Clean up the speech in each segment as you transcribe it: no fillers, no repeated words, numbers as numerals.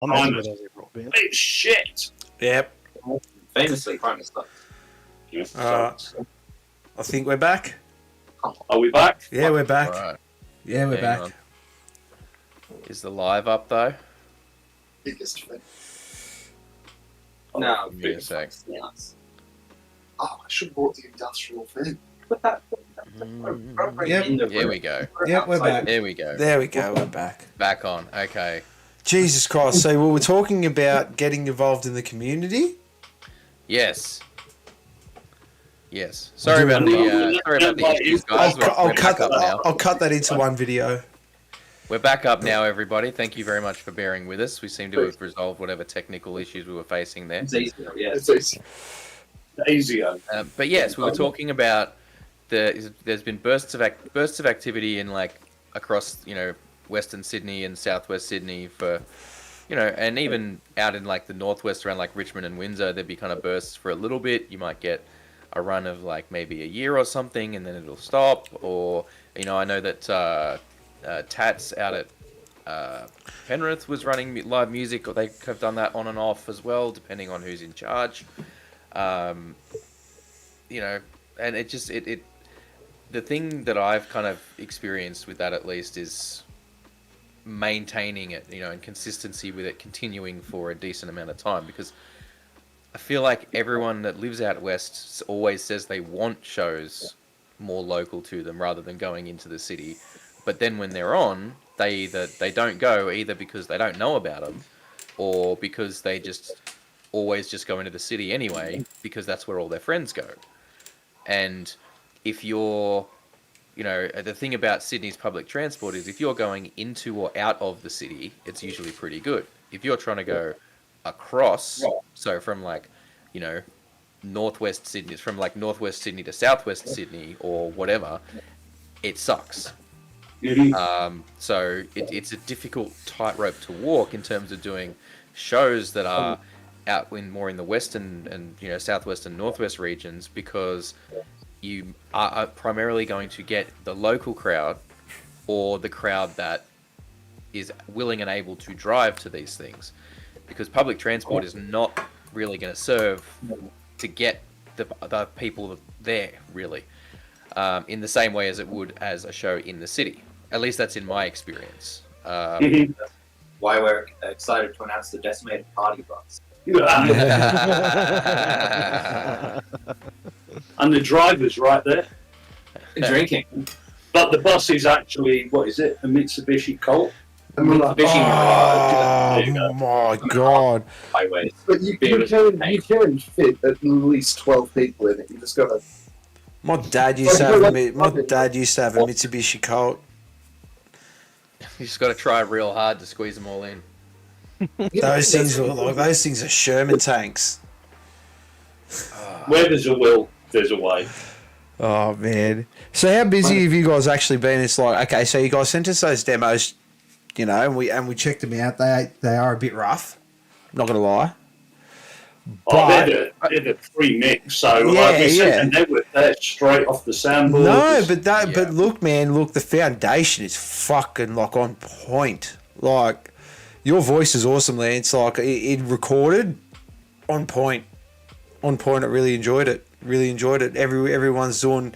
I'm Primus. with Aussie rock band. It's shit. Yep. Famously, Primus sucks. I think we're back. Are we back? Yeah, we're back. All right. Yeah, we're Hang back. on. Is the live up though? Biggest fan. No, Give me a sec. yes. Oh, I should have brought the industrial fan. Yep. Here we go. Yep, we're back. There we go. There we go. We're back. Back on. Okay. Jesus Christ. So we were talking about getting involved in the community. Yes. Yes. Sorry about the issues, guys. We're back up now. I'll cut that into one video. We're back up now, everybody. Thank you very much for bearing with us. We seem to have resolved whatever technical issues we were facing there. It's easier, yeah. It's easy. Easier. But yes, we were talking about there's been bursts of activity in like across Western Sydney and Southwest Sydney for and even out in like the northwest around like Richmond and Windsor, there'd be kind of bursts for a little bit. You might get a run of like maybe a year or something, and then it'll stop. Or I know that Tats out at Penrith was running live music, or they have done that on and off as well, depending on who's in charge. And it just the thing that I've kind of experienced with that at least is maintaining it, and consistency with it continuing for a decent amount of time, because I feel like everyone that lives out west always says they want shows more local to them rather than going into the city. But then when they're on, they don't go either because they don't know about them, or because they just always just go into the city anyway because that's where all their friends go. And if you're, the thing about Sydney's public transport is if you're going into or out of the city, it's usually pretty good. If you're trying to go across, so from like, northwest Sydney, from like northwest Sydney to southwest Sydney or whatever, it sucks. So it's a difficult tightrope to walk in terms of doing shows that are out more in the western and southwest and northwest regions, because you are primarily going to get the local crowd or the crowd that is willing and able to drive to these things, because public transport is not really going to serve to get the people there really in the same way as it would as a show in the city. At least that's in my experience. Why we're excited to announce the decimated party bus. And the driver's right there. Drinking. But the bus is actually, what is it? A Mitsubishi Colt? And we're like, There you go. Oh my God. Highways. but you can fit at least 12 people in it. You just gotta. My dad used to have a Mitsubishi Colt. You just got to try real hard to squeeze them all in. Those things are Sherman tanks. Where there's a will, there's a way. Oh man! So how busy have you guys actually been? It's like, okay, so you guys sent us those demos, and we checked them out. They are a bit rough. Not gonna lie. But, they're the pre-mix, so like we said, and they're straight off the soundboard. No, but look, man, the foundation is fucking like on point. Like, your voice is awesome, Lance. Like it recorded on point. I really enjoyed it. Everyone's doing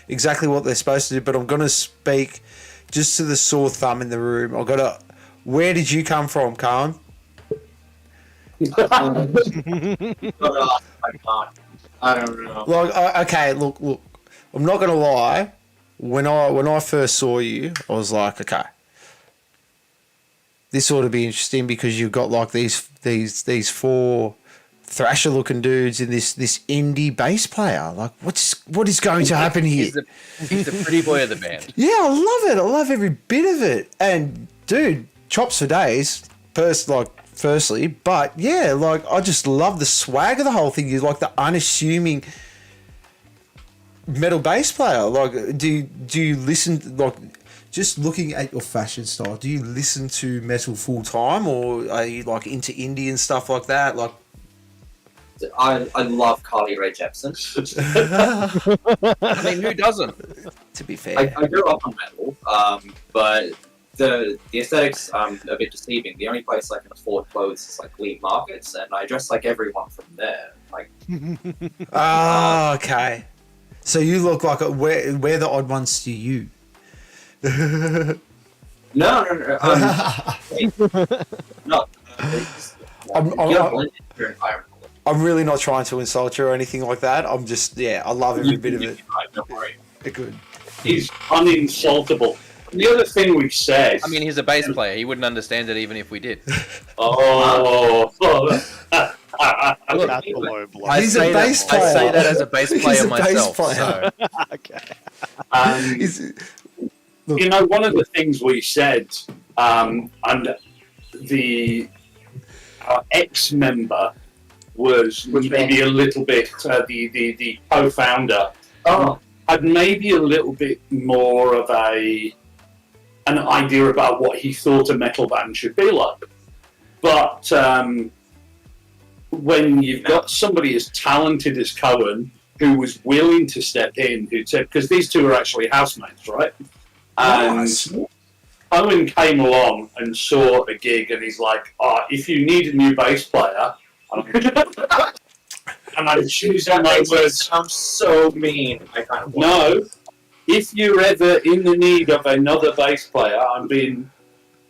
exactly what they're supposed to do. But I'm gonna speak just to the sore thumb in the room. Where did you come from, Khan? I don't know. Okay, look. I'm not gonna lie. When I first saw you, I was like, okay, this ought to be interesting, because you've got like these four thrasher looking dudes and this indie bass player. Like, what is going to happen here? He's the pretty boy of the band. Yeah, I love it. I love every bit of it. And dude, chops for days. Firstly, but yeah, like I just love the swag of the whole thing. You're like the unassuming metal bass player. Like, do you listen, like, just looking at your fashion style, do you listen to metal full time, or are you like into indie and stuff like that? Like, I love Carly Rae Jepsen. I mean, who doesn't? To be fair, I grew up on metal, but the aesthetics a bit deceiving. The only place I can afford clothes is like flea markets, and I dress like everyone from there. Like, Oh, okay. So you look like we're the odd ones to you. no. No. I'm- You gotta blend into your environment. I'm really not trying to insult you or anything like that. I'm just, I love every bit of it. Don't worry. Good. He's uninsultable. The other thing we said. I mean, he's a bass player. He wouldn't understand it even if we did. Oh. That's a low blow. I He's say a bass that, I player. say that as a bass He's player a bass myself. player. So. Okay. You know, one of the things we said, and the ex-member was maybe a little bit the co-founder. Had maybe a little bit more of an idea about what he thought a metal band should be like. But when you've got somebody as talented as Cohen, who was willing to step in, who said, because these two are actually housemates, right? And Cohen came along and saw a gig, and he's like, if you need a new bass player, and I'm choosing my words. Sounds so mean. I kind of No, if you're ever in the need of another bass player, I'm being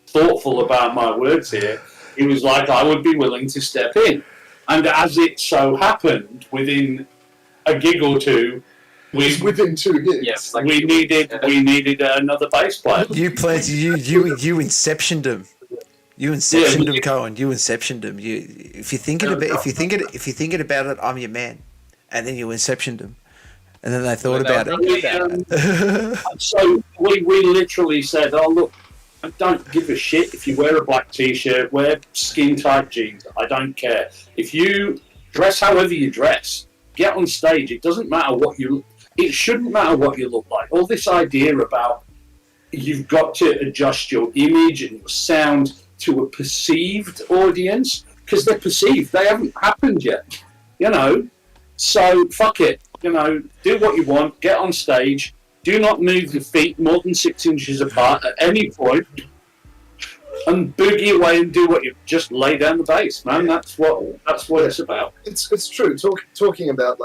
thoughtful about my words here. He was like, I would be willing to step in. And as it so happened, within a gig or two, within 2 gigs. Yes, like we needed another bass player. You planted, you inceptioned him. You inceptioned him, Cohen. You inceptioned him. If you're thinking about it, I'm your man. And then you inceptioned him. And then they thought about it. So we literally said, oh look, I don't give a shit if you wear a black t-shirt, wear skin tight jeans. I don't care. If you dress however you dress, get on stage. It doesn't matter it shouldn't matter what you look like. All this idea about you've got to adjust your image and your sound to a perceived audience, because they're perceived. They haven't happened yet, So fuck it. Do what you want. Get on stage. Do not move your feet more than 6 inches apart at any point, and boogie away and do what you just lay down the bass, man. That's what it's about. It's true. Talking about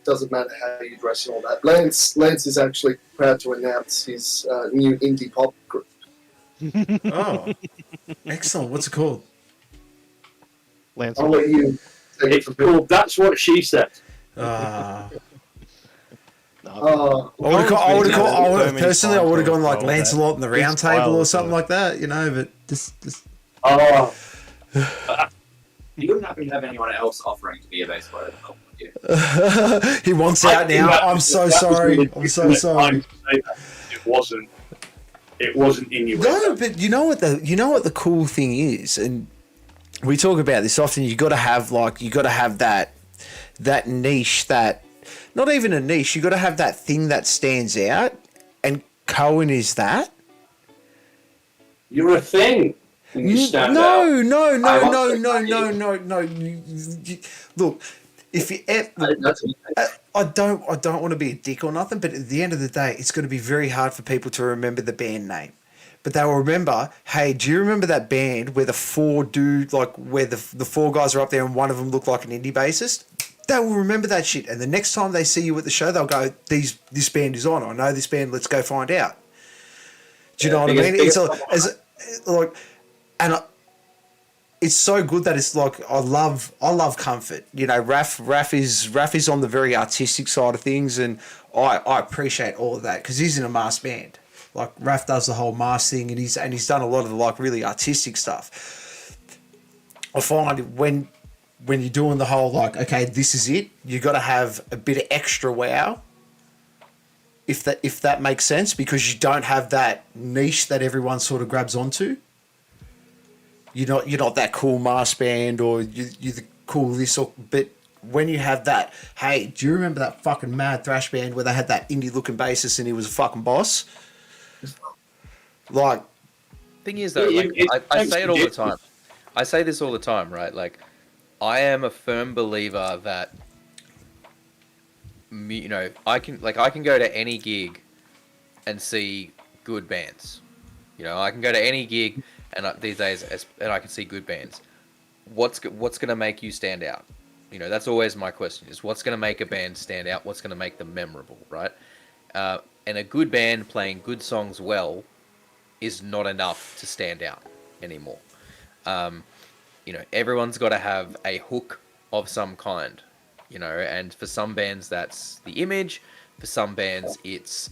doesn't matter how you dress and all that. Lance is actually proud to announce his new indie pop group. Oh, excellent. What's it called? Lance. I'll let you take it It's from called That's What She Said. No. I would have personally, I would have gone like Lancelot and the Round Table or something like that, but just. Oh, You wouldn't happen to have anyone else offering to be a bass player to help with you? He wants out now. I'm so sorry. I'm so sorry. It wasn't in you. No, but you know what the cool thing is, and we talk about this often. You got to have that niche, that not even a niche. You got to have that thing that stands out, and Cohen is that. You're a thing. And you stand out. No. Look, if you, I don't want to be a dick or nothing, but at the end of the day, it's going to be very hard for people to remember the band name. But they will remember, hey, do you remember that band where the four guys are up there and one of them looked like an indie bassist? They will remember that shit. And the next time they see you at the show, they'll go, this band is on. I know this band, let's go find out. Do you know what I mean? It's so good that it's like I love Comfort. Raph is on the very artistic side of things, and I appreciate all of that because he's in a mass band. Like Raph does the whole mass thing, and he's done a lot of the really artistic stuff. I find when you're doing the whole okay, this is it, you got to have a bit of extra wow. If that makes sense, because you don't have that niche that everyone sort of grabs onto. You're not that cool mass band, or you're the cool this, but when you have that, hey, do you remember that fucking mad thrash band where they had that indie looking bassist and he was a fucking boss? Thing is though, I say it all the time. I say this all the time, right? I am a firm believer that I can go to any gig and see good bands. You know, I can go to any gig, and these days, and I can see good bands. What's going to make you stand out? You know, that's always my question: is what's going to make a band stand out? What's going to make them memorable, right? And a good band playing good songs well is not enough to stand out anymore. You know, everyone's got to have a hook of some kind. You know, and for some bands that's the image. For some bands, it's,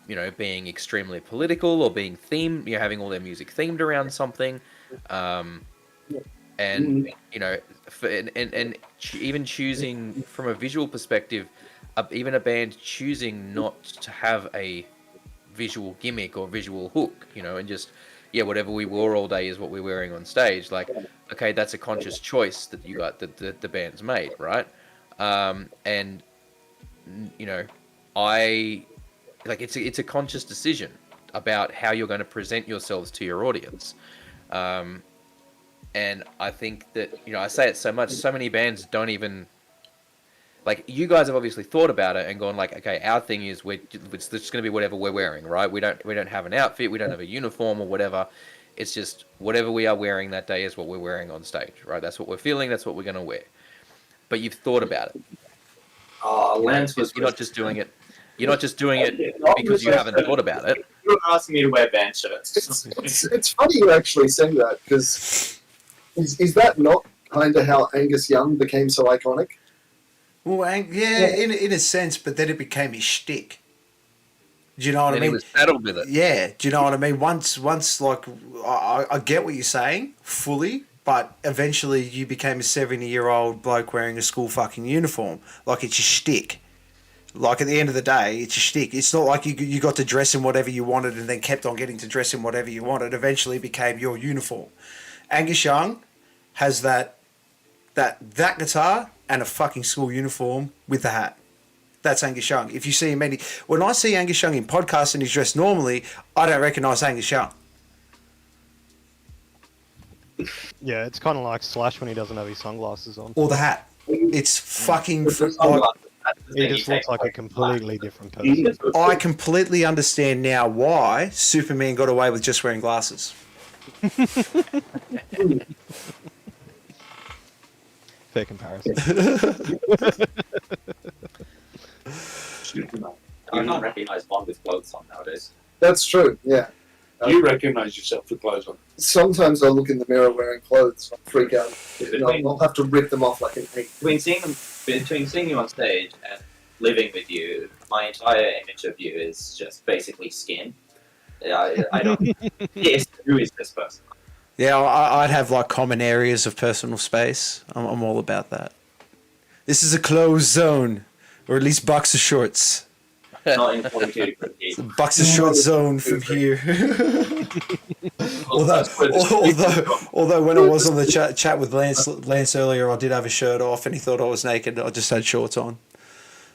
you know, being extremely political or being themed, you know, having all their music themed around something. And, you know, even choosing from a visual perspective, even a band choosing not to have a visual gimmick or visual hook, you know, and just, yeah, whatever we wore all day is what we're wearing on stage. Like, okay, that's a conscious choice that you got, that the band's made, right? And, you know, it's a conscious decision about how you're going to present yourselves to your audience. And I think that, you know, I say it so much, so many bands don't even, like, you guys have obviously thought about it and gone like, okay, our thing is it's just going to be whatever we're wearing, right? We don't have an outfit, we don't have a uniform or whatever. It's just whatever we are wearing that day is what we're wearing on stage, right? That's what we're feeling, that's what we're going to wear. But you've thought about it. Lance was. You're not just doing it. You're not just doing it because you haven't thought about it. You were asking me to wear band shirts. It's funny you actually say that, because is that not kind of how Angus Young became so iconic? Well, in a sense, but then it became his shtick. Do you know what I mean? He was saddled with it. Yeah, do you know what I mean? Once, like, I get what you're saying fully, but eventually you became a 70-year-old bloke wearing a school fucking uniform. Like, it's your shtick. Like, at the end of the day, it's your shtick. It's not like you got to dress in whatever you wanted and then kept on getting to dress in whatever you wanted. Eventually became your uniform. Angus Young has that guitar and a fucking school uniform with the hat. That's Angus Young. If you see him when I see Angus Young in podcasts and he's dressed normally, I don't recognise Angus Young. Yeah, it's kind of like Slash when he doesn't have his sunglasses on. Or the hat. It's fucking... He just looks like a completely different person. I completely understand now why Superman got away with just wearing glasses. Fair comparison. I can't recognise one with clothes on nowadays. That's true, yeah. You recognise yourself with clothes on. Sometimes I look in the mirror wearing clothes, I'll freak out. I'll have to rip them off like an egg. Between seeing you on stage and living with you, my entire image of you is just basically skin. I don't. Yes, who is this person? Yeah, I'd have like common areas of personal space. I'm all about that. This is a closed zone, or at least boxer shorts. Not in 42 degree heat. Boxer short zone from here. although when I was on the chat with Lance earlier, I did have a shirt off, and he thought I was naked. I just had shorts on.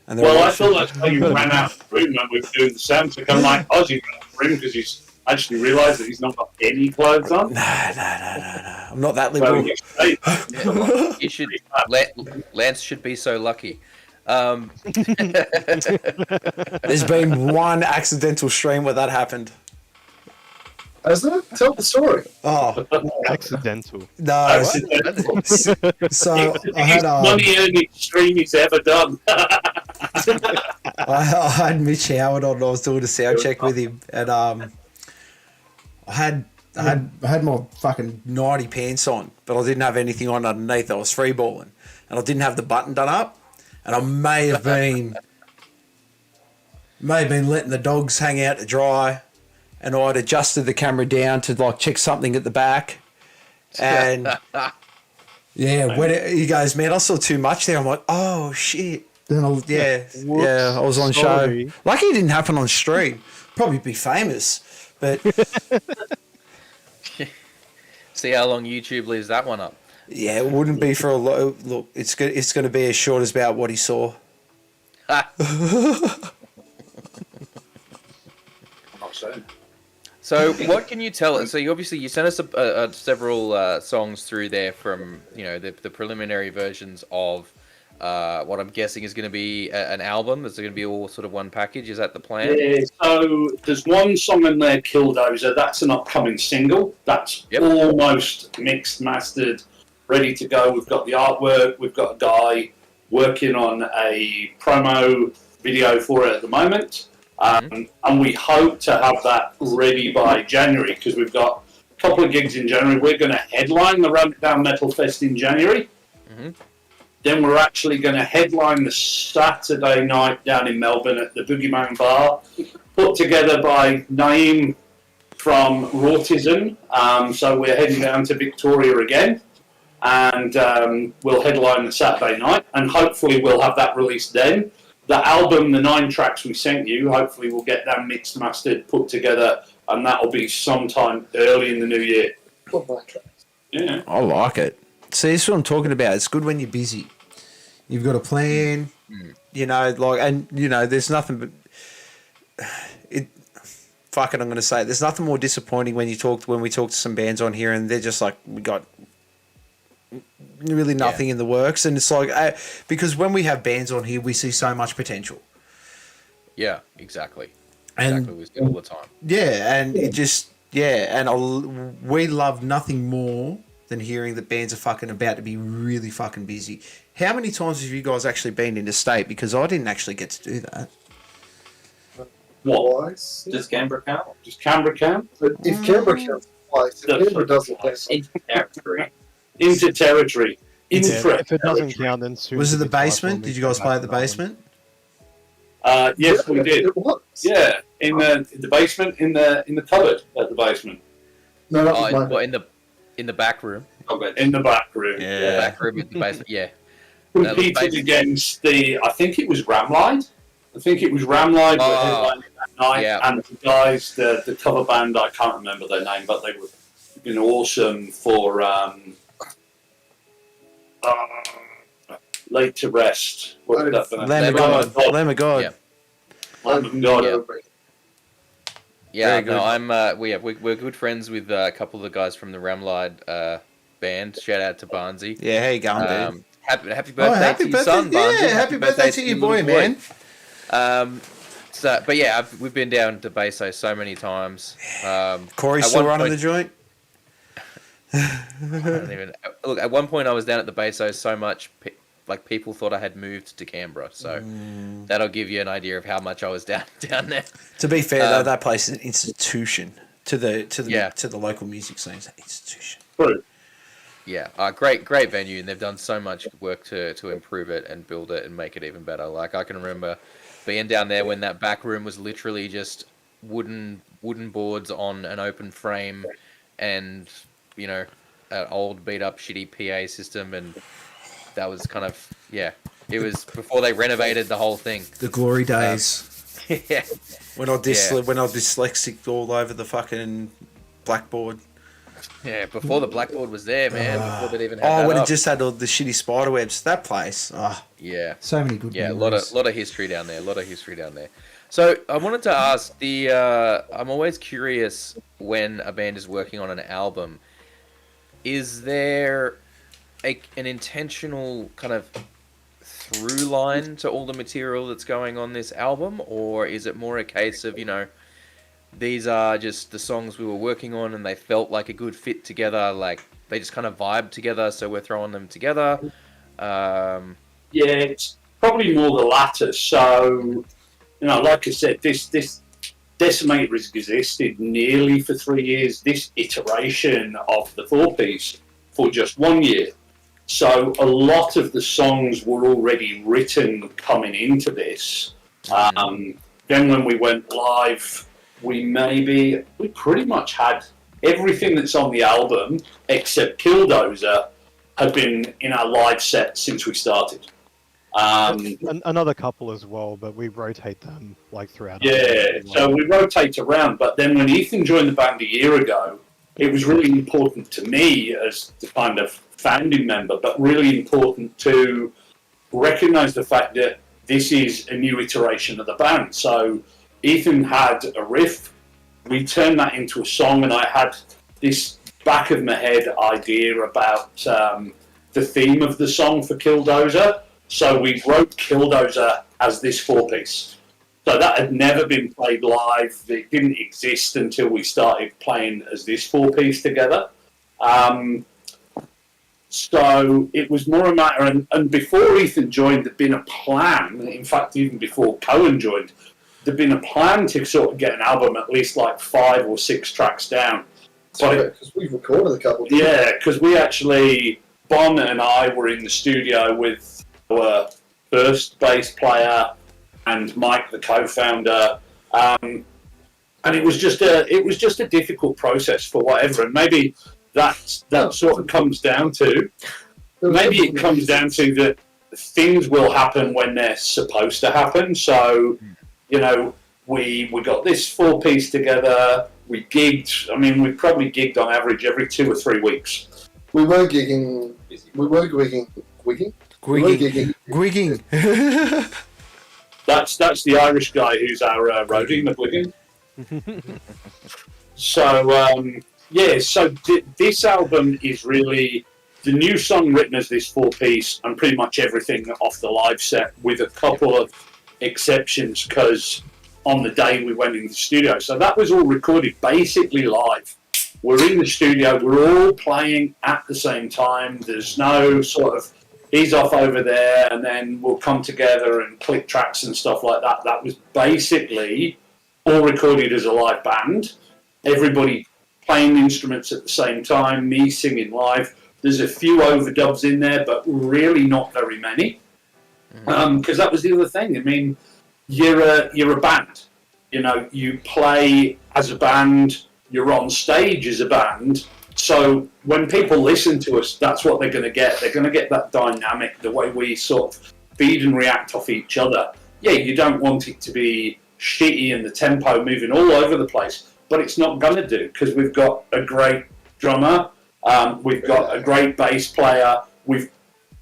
And Well, I feel like you ran out of the room when we were doing the sound check. I'm like, Ozzy ran out of the room because he's actually realised that he's not got any clothes on. No. I'm not that liberal. You should. Lance should be so lucky. There's been one accidental stream where that happened. Hasn't it? Tell the story. Oh, Accidental. no. So I had money earning stream he's ever done. I had Mitch Howard on. I was doing a sound check with him, and I had my fucking 90 pants on, but I didn't have anything on underneath. I was freeballing, and I didn't have the button done up. And I may have been letting the dogs hang out to dry, and I'd adjusted the camera down to like check something at the back, and yeah, when he goes, man, I saw too much there. I'm like, oh shit. Then I was on Sorry. show. Lucky it didn't happen on stream. Probably be famous, but See how long YouTube leaves that one up. yeah, it wouldn't be for a lot. Look, it's going to be as short as about what he saw. I'm not saying. So what can you tell us? So you sent us several songs through there from the preliminary versions of what I'm guessing is going to be an album. Is it going to be all sort of one package? Is that the plan? Yeah, so there's one song in there, Killdozer. That's an upcoming single. That's almost mixed, mastered, ready to go. We've got the artwork. We've got a guy working on a promo video for it at the moment. And we hope to have that ready by January, because we've got a couple of gigs in January. We're going to headline the Ramp Down Metal Fest in January. Then we're actually going to headline the Saturday night down in Melbourne at the Boogeyman Bar, put together by Naeem from Rautism. So we're heading down to Victoria again, and we'll headline the Saturday night, and hopefully we'll have that released then. The album, the 9 tracks we sent you, hopefully we'll get that mixed, mastered, put together, and that'll be sometime early in the new year. Yeah. I like it. See, this is what I'm talking about. It's good when you're busy. You've got a plan, you know, like, and, you know, there's nothing but fuck it, I'm going to say it. There's nothing more disappointing when we talk to some bands on here and they're just like, we got really nothing in the works. And it's like, because when we have bands on here, we see so much potential. Yeah, exactly. And we see it all the time. Yeah, and it just, and we love nothing more than hearing that bands are fucking about to be really fucking busy. How many times have you guys actually been interstate? Because I didn't actually get to do that. What? Does Canberra count? Just Canberra count? But if Canberra counts twice, if Canberra doesn't count. Territory. Into territory. If it doesn't count, then soon. Was it the basement? Did you guys play at the basement? Yes, we did. It was. Yeah, in the basement, in the cupboard at the basement. No, that was mine. What, in the back room? In the back room. The back room in the basement. Yeah. Competed against I think it was Ramlide. Ramlide were headlining that night, and the guys, the cover band, I can't remember their name, but they were been awesome for Laid to Rest. Lamb of God. Lamb of God. Yeah. Lamb of God. Yeah, no, we're good friends with a couple of the guys from the Ramlide band. Shout out to Barnsey. Yeah, how you going, dude? Happy birthday to your son, Barnsey. Yeah, happy birthday to your boy, man. But yeah, we've been down to Beso so many times. Corey's still running the joint? I don't even look. At one point, I was down at the Beso so much, like people thought I had moved to Canberra. So that'll give you an idea of how much I was down there. To be fair, though, that place is an institution to the local music scene. It's an institution. Yeah, great venue, and they've done so much work to improve it and build it and make it even better. Like I can remember being down there when that back room was literally just wooden boards on an open frame, and you know, an old beat up shitty PA system, and that was kind of it was before they renovated the whole thing. The glory days. Yeah. When I dyslexic all over the fucking blackboard. Yeah, before the blackboard was there, man. Before they'd even had when it it just had all the shitty spider webs. That place. Oh, yeah. So many good memories. a lot of history down there. So I wanted to ask I'm always curious when a band is working on an album, is there an intentional kind of through line to all the material that's going on this album, or is it more a case of, you know, these are just the songs we were working on and they felt like a good fit together, like they just kind of vibe together, so we're throwing them together? Yeah, it's probably more the latter. So, you know, like I said, this Decimator has existed nearly for 3 years, this iteration of the 4-piece for just 1 year. So a lot of the songs were already written coming into this. Then when we went live, we pretty much had everything that's on the album except Killdozer had been in our live set since we started. Another couple as well, but we rotate them like throughout. Yeah, so we rotate around. But then when Ethan joined the band a year ago, it was really important to me as the kind of founding member, but really important to recognise the fact that this is a new iteration of the band. So Ethan had a riff, we turned that into a song, and I had this back of my head idea about the theme of the song for Killdozer. So we wrote Killdozer as this 4-piece. So that had never been played live. It didn't exist until we started playing as this 4-piece together. So it was more a matter, and before Ethan joined, there'd been a plan. In fact, even before Cohen joined, there'd been a plan to sort of get an album at least like 5 or 6 tracks down. Because we've recorded a couple. Yeah, because we actually, Bon and I were in the studio with our first bass player and Mike, the co-founder, and it was just a difficult process for whatever, and maybe that sort of comes down to that things will happen when they're supposed to happen. So, you know, we got this 4-piece together. We gigged. I mean, we probably gigged on average every 2 or 3 weeks. We were gigging. We were gigging. Gwigging. That's the Irish guy who's our roadie, McGuigan. So so this album is really the new song written as this 4-piece, and pretty much everything off the live set, with a couple of exceptions, because on the day we went in the studio. So that was all recorded basically live. We're in the studio, we're all playing at the same time. There's no sort of, he's off over there, and then we'll come together and click tracks and stuff like that. That was basically all recorded as a live band. Everybody playing instruments at the same time, me singing live. There's a few overdubs in there, but really not very many. Because that was the other thing. I mean, you're a band. You know, you play as a band, you're on stage as a band. So when people listen to us, that's what they're going to get. They're going to get that dynamic, the way we sort of feed and react off each other. Yeah, you don't want it to be shitty and the tempo moving all over the place, but it's not going to do, because we've got a great drummer, we've got a great bass player, we've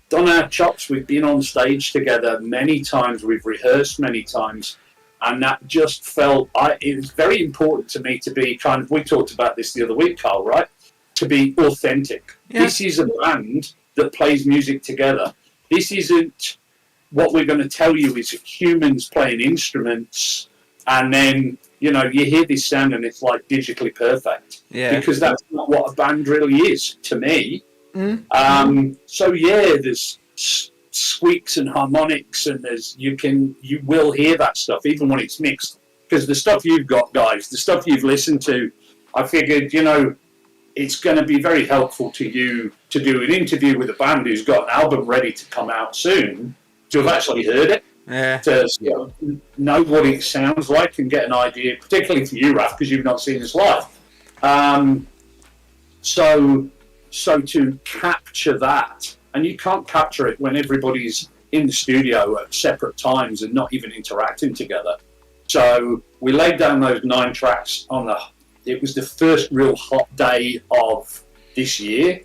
done our chops, we've been on stage together many times, we've rehearsed many times, and that just felt, it was very important to me to be kind of, we talked about this the other week, Carl, right? To be authentic. Yeah. This is a band that plays music together. This isn't what we're going to tell you is humans playing instruments, and then, you know, you hear this sound and it's like digitally perfect. Yeah. Because that's not what a band really is to me. So yeah, there's squeaks and harmonics, and you will hear that stuff even when it's mixed, because the stuff you've got, guys, the stuff you've listened to, I figured, you know, it's going to be very helpful to you to do an interview with a band who's got an album ready to come out soon, to have actually heard it, to know what it sounds like and get an idea, particularly for you, Raf, because you've not seen this live. So to capture that, and you can't capture it when everybody's in the studio at separate times and not even interacting together. So we laid down those 9 tracks it was the first real hot day of this year.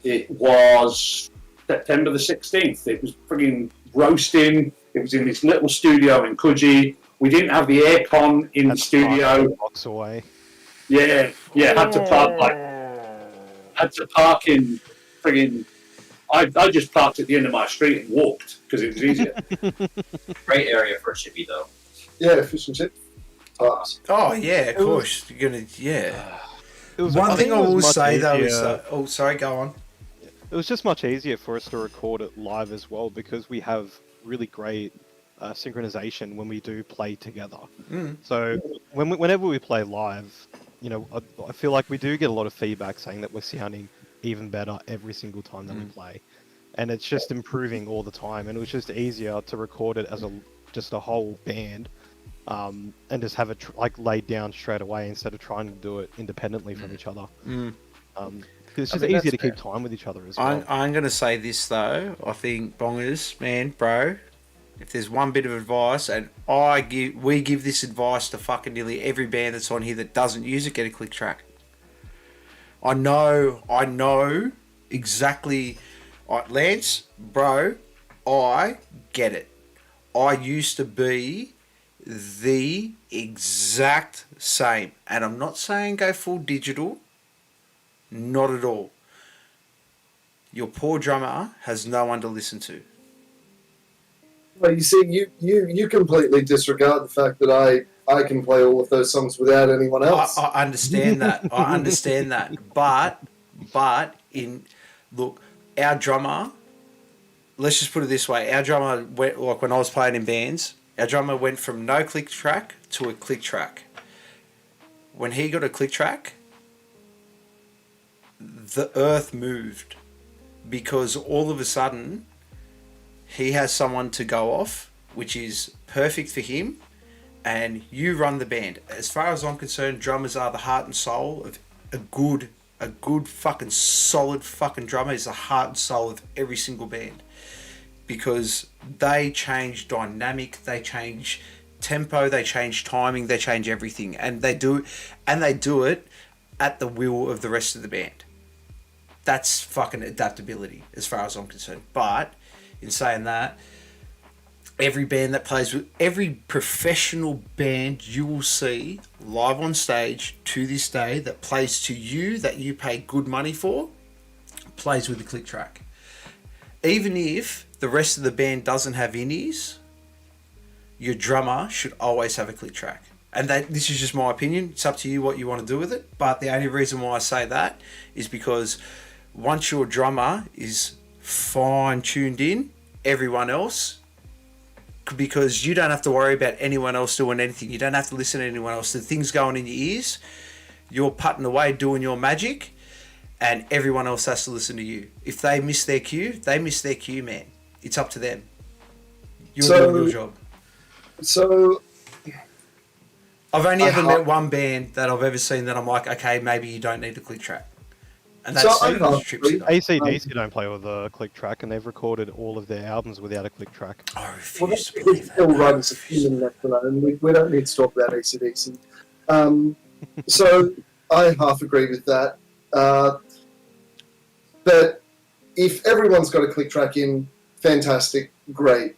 It was September the 16th. It was frigging roasting. It was in this little studio in Coogee. We didn't have the aircon in the studio. Blocks away. Yeah. Had to park in frigging. I just parked at the end of my street and walked because it was easier. Great area for a chippy though. Yeah, fish and chip. Oh yeah, of course. You're gonna One thing I will say though is sorry, go on. It was just much easier for us to record it live as well, because we have really great synchronization when we do play together. So whenever we play live, you know, I feel like we do get a lot of feedback saying that we're sounding even better every single time that we play, and it's just improving all the time. And it was just easier to record it as just a whole band. And just have it laid down straight away instead of trying to do it independently from each other. It's just easier to keep time with each other as well. I'm going to say this though. I think Bongers, man, bro, if there's one bit of advice, and we give this advice to fucking nearly every band that's on here that doesn't use it, get a click track. I know exactly. Lance, bro, I get it. I used to be the exact same, and I'm not saying go full digital, not at all. your poor drummer has no one to listen to. Well, you see, you completely disregard the fact that I can play all of those songs without anyone else. I understand that. I understand that. But look, our drummer, let's just put it this way. Our drummer went, like when I was playing in bands, our drummer went from no click track to a click track. When he got a click track, the earth moved because all of a sudden he has someone to go off, which is perfect for him, and you run the band. As far as I'm concerned, drummers are the heart and soul of a good fucking solid fucking drummer is the heart and soul of every single band, because they change dynamic, they change tempo, they change timing, they change everything, and they do it at the will of the rest of the band. That's fucking adaptability as far as I'm concerned. But in saying that, every band that plays with every professional band you will see live on stage to this day that plays to you, that you pay good money for, plays with the click track. Even if the rest of the band doesn't have in-ears, your drummer should always have a click track. And this is just my opinion. It's up to you what you want to do with it. But the only reason why I say that is because once your drummer is fine tuned in, everyone else, because you don't have to worry about anyone else doing anything. You don't have to listen to anyone else. The thing's going in your ears. You're putting away doing your magic, and everyone else has to listen to you. If they miss their cue, they miss their cue, man. It's up to them. You're doing your job. So I've only ever met one band that I've ever seen that I'm like, okay, maybe you don't need a click track. And that's AC/DC don't play with a click track, and they've recorded all of their albums without a click track. I Well, refuse that's to believe still that. right as a human left alone. We don't need to talk about AC/DC. So I half agree with that. But if everyone's got a click track in, fantastic, great.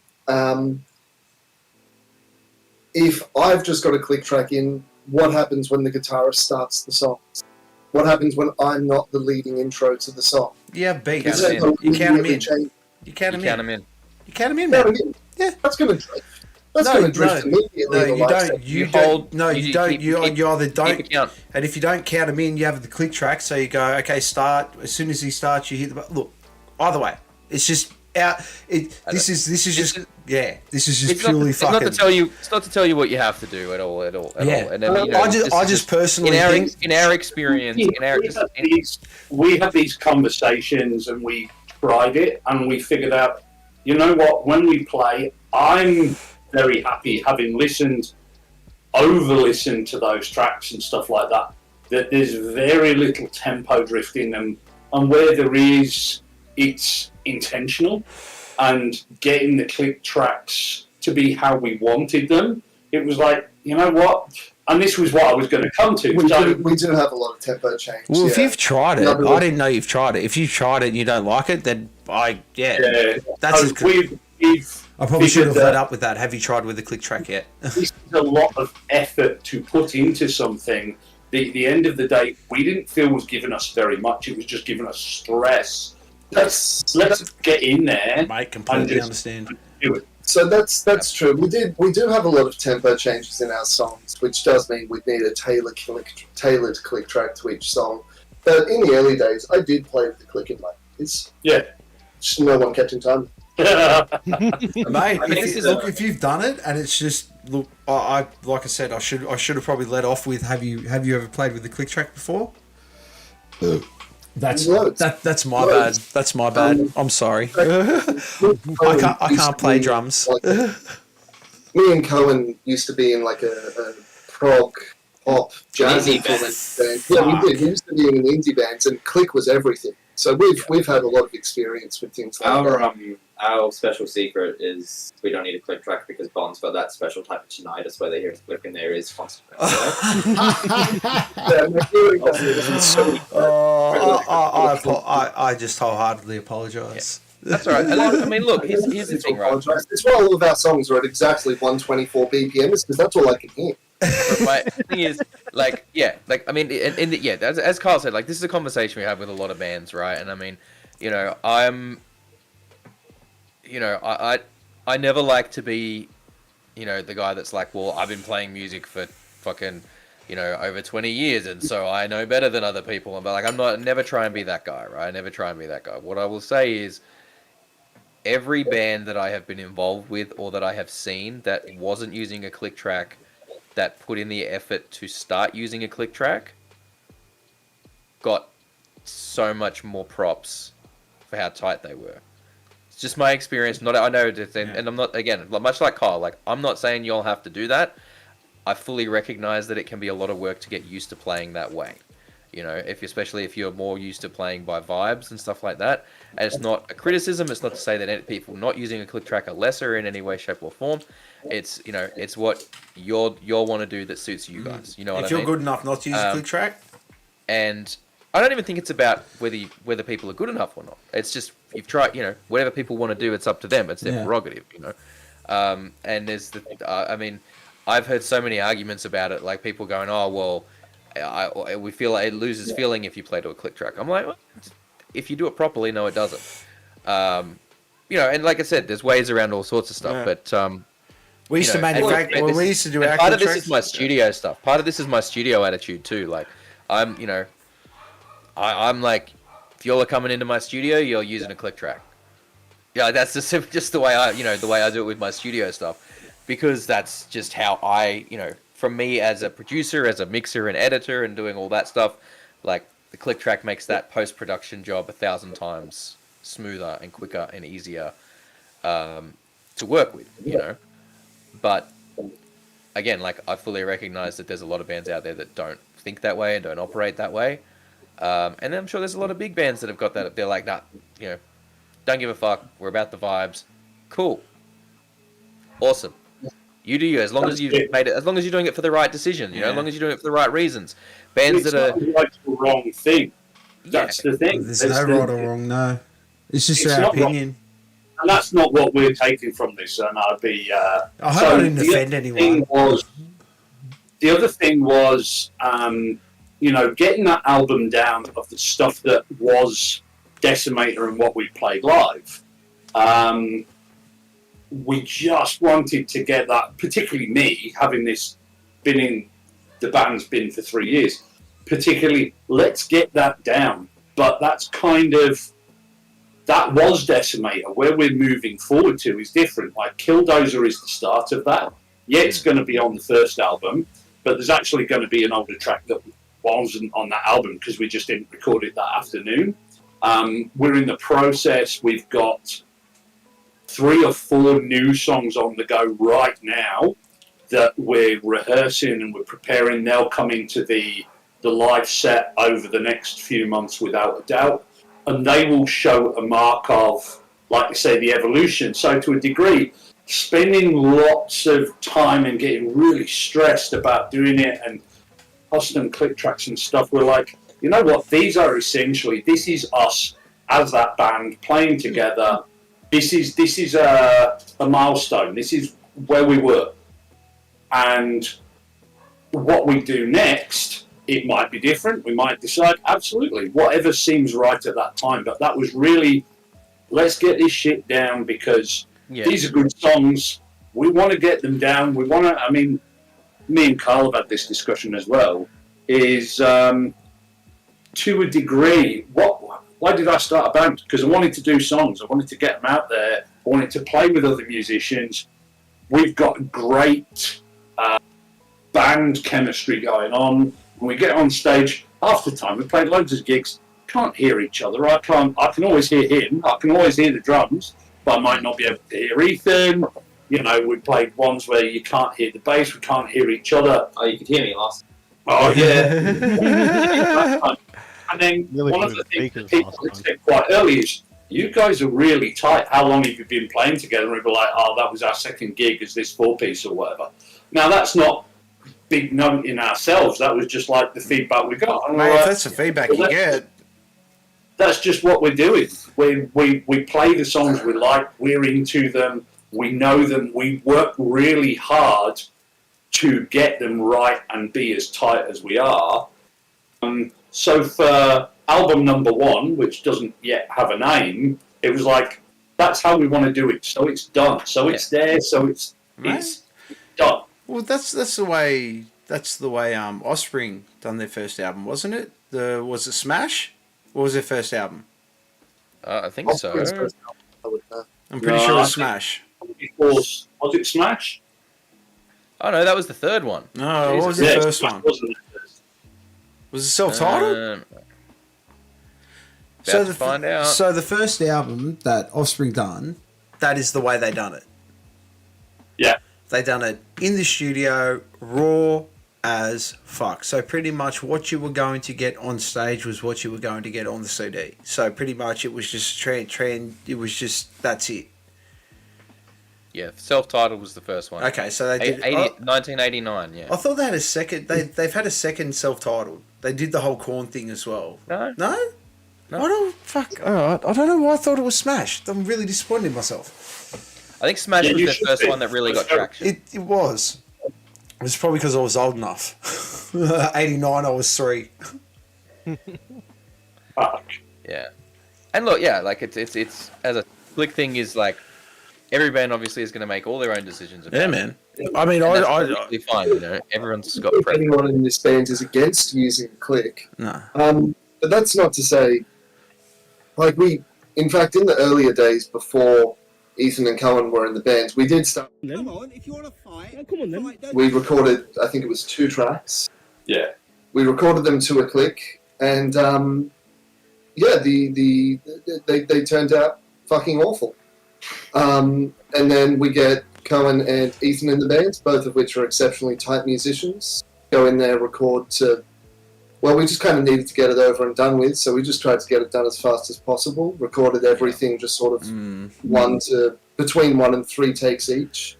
If I've just got a click track in, what happens when the guitarist starts the song? What happens when I'm not the leading intro to the song? Yeah, beats. Is that You count them immediately in. change? You count them in. You count them in, No, man. I mean, Yeah. that's going to drift. That's going to drift immediately. No, in the you live don't. session. You hold- don't. No, you you don't. keep- You keep- either Keep don't. it count. And if you don't count them in, you have the click track. So you go, okay, start. As soon as he starts, you hit the button. Look, either way, it's just out. This is just purely it's fucking. not to tell you. It's not to tell you what you have to do at all. Yeah. And then, you know, I just personally think in our experience, we had these conversations and we tried it and we figured out, you know what, when we play, I'm very happy having over-listened to those tracks and stuff like that there's very little tempo drift in them, and where there is, it's intentional, and getting the click tracks to be how we wanted them. It was like, you know what? And this was what I was going to come to. We do have a lot of tempo change. Well, if yeah. you've tried it, I didn't know you've tried it. If you've tried it and you don't like it, then that's so we've I probably should have figured led that up with that. Have you tried with the click track yet? this is a lot of effort to put into something. The end of the day, we didn't feel was giving us very much. It was just giving us stress. Let's get in there. Mate, completely just understand. do it. So that's true. We do have a lot of tempo changes in our songs, which does mean we need a tailored click track to each song. But in the early days, I did play with the click in my ears. Yeah. Just no one kept in time. Mate, this is if you've done it and it's just look, I like I said, I should have probably led off with have you ever played with the click track before? That's Loads. that's my Loads. bad. That's my bad. I'm sorry. I can't play drums. Me and Cohen used to be in like a prog pop jazz Indie influenced band. Yeah, we did. We used to be in an indie band, and click was everything. So we've had a lot of experience with things like that. Our special secret is we don't need a click track because Bond's got that special type of tinnitus where they hear a click and there is consequence. Yeah, my hearing doesn't so I just wholeheartedly apologise. That's all right. And I mean, look, here's the thing, right? It's why all of our songs are at exactly 124 BPM, is because that's all I can hear. But the thing is, I mean, as Carl said, like, this is a conversation we have with a lot of bands, right? And I mean, You know, I'm, you know, I never like to be, you know, the guy that's like, well, I've been playing music for fucking, you know, over 20 years, and so I know better than other people. And but like, I'm not, never try and be that guy, right? I never try and be that guy. What I will say is, every band that I have been involved with or that I have seen that wasn't using a click track, that put in the effort to start using a click track, got so much more props for how tight they were. It's just my experience. Not, I know, and I'm not, again, much like Kyle, like, I'm not saying you'll have to do that. I fully recognize that it can be a lot of work to get used to playing that way. You know, especially if you're more used to playing by vibes and stuff like that. And it's not a criticism. It's not to say that people not using a click track are lesser in any way, shape, or form. It's, you know, it's what you'll want to do that suits you guys. You know what I mean? If you're good enough not to use a click track. And I don't even think it's about whether people are good enough or not. It's just, you've tried, you know, whatever people want to do, it's up to them. It's their prerogative, you know. And there's I mean, I've heard so many arguments about it, like people going, oh, well, we feel like it loses feeling if you play to a click track. I'm like, well, if you do it properly, no, it doesn't. You know, and like I said, there's ways around all sorts of stuff. But we used to manufacture. Well, we used to do our part of click this is my studio stuff. Part of this is my studio attitude too. Like, I'm, you know, I'm like, if you're coming into my studio, you're using a click track. Yeah, that's just the way I do it with my studio stuff, because that's just how I, you know. From me as a producer, as a mixer and editor and doing all that stuff, like, the click track makes that post-production job 1,000 times smoother and quicker and easier to work with, you know. But again, like, I fully recognize that there's a lot of bands out there that don't think that way and don't operate that way. And then I'm sure there's a lot of big bands that have got that. They're like, nah, you know, don't give a fuck. We're about the vibes. Cool. Awesome. You do you, as long as you've made it, as long as you're doing it for the right decision, you know, as long as you're doing it for the right reasons. Bands that are right or wrong thing. That's the thing. There's no right or wrong, no. It's just our opinion. And that's not what we're taking from this, and I'd be... I hope I didn't offend anyone. The other thing was, you know, getting that album down of the stuff that was Decimator and what we played live. We just wanted to get that, particularly me, having this been in the band's been for 3 years, particularly, let's get that down. But that's kind of, that was Decimator. Where we're moving forward to is different. Like, Killdozer is the start of that. Yeah, it's going to be on the first album, but there's actually going to be an older track that wasn't on that album because we just didn't record it that afternoon. We're in the process. We've got 3 or 4 new songs on the go right now that we're rehearsing and we're preparing. They'll come into the live set over the next few months without a doubt, and they will show a mark of, like I say, the evolution. So to a degree, spending lots of time and getting really stressed about doing it and custom click tracks and stuff, we're like, you know what, these are essentially, this is us as that band playing together. This is a milestone. This is where we were. And what we do next, it might be different. We might decide, absolutely, whatever seems right at that time. But that was really, let's get this shit down because these are good songs. We want to get them down. We want to, I mean, me and Carl have had this discussion as well, is to a degree, why did I start a band? Because I wanted to do songs. I wanted to get them out there. I wanted to play with other musicians. We've got great band chemistry going on. When we get on stage, half the time we played loads of gigs, can't hear each other. I can always hear him. I can always hear the drums, but I might not be able to hear Ethan. You know, we played ones where you can't hear the bass. We can't hear each other. Oh, you could hear me last. Oh yeah. And then one of the things that people said quite early is, you guys are really tight. How long have you been playing together? And we were like, oh, that was our second gig as this 4-piece or whatever. Now, that's not big note in ourselves. That was just like the feedback we got. And Mate, if that's the feedback you get. That's just what we're doing. We play the songs we like. We're into them. We know them. We work really hard to get them right and be as tight as we are. So for album number 1, which doesn't yet have a name, it was like, that's how we want to do it. So it's done. So it's there. So it's done. Well, that's the way Offspring done their first album, wasn't it? Was it Smash? What was their first album? I think so. Offspring's first album, I would know. I'm pretty sure it was Smash. Was it Smash? Oh no, that was the third one. No, what was the first Smash one? wasn't it? Was it self-titled? So to find out. So the first album that Offspring done, that is the way they done it. Yeah. They done it in the studio, raw as fuck. So pretty much what you were going to get on stage was what you were going to get on the CD. So pretty much it was just it was just, that's it. Yeah, self-titled was the first one. Okay, so they did 1989. Yeah. I thought they had a second. They've had a second self-titled. They did the whole Korn thing as well. No. No. I don't fuck. All right. I don't know why I thought it was Smash. I'm really disappointed in myself. I think Smash was the first one that really got traction. It was. It was probably because I was old enough. 89. I was 3. Fuck. Yeah. And look, yeah, like it's as a click thing is like every band obviously is going to make all their own decisions about Yeah, it. man. I mean, And that's I perfectly fine, you know. Everyone's got If preference. anyone in this band is against using a click. no. But that's not to say, like in fact, in the earlier days before Ethan and Cohen were in the band, we did start. Come on, if you want to fight, come on then. We recorded, I think it was 2 tracks. Yeah. We recorded them to a click, and yeah, they turned out fucking awful. And then we get Cohen and Ethan in the band, both of which are exceptionally tight musicians. Go in there, record to. Well, we just kind of needed to get it over and done with, so we just tried to get it done as fast as possible. Recorded everything, just sort of between 1 and 3 takes each.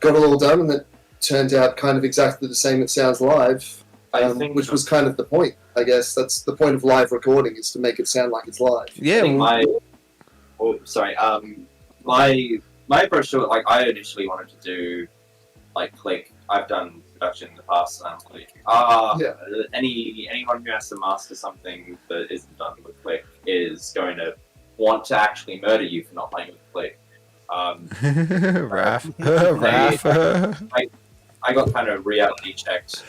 Got it all done, and it turned out kind of exactly the same it sounds live, which was kind of the point, I guess. That's the point of live recording, is to make it sound like it's live. Yeah. I think my approach to it, like, I initially wanted to do like click. I've done production in the past, and I'm like, anyone who has to master something that isn't done with click is going to want to actually murder you for not playing with click. Raph. I got kind of reality checked.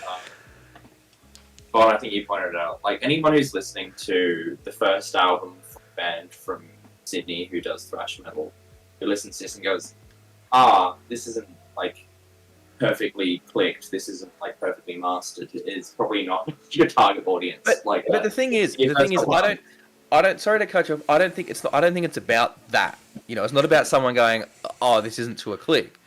But I think you pointed it out. Like, anyone who's listening to the first album from a band from Sydney who does thrash metal, who listens to this and goes, this isn't like perfectly clicked, this isn't like perfectly mastered, is probably not your target audience. But the thing is, I don't. Sorry to cut you off. I don't think it's about that. You know, it's not about someone going, "Oh, this isn't to a click."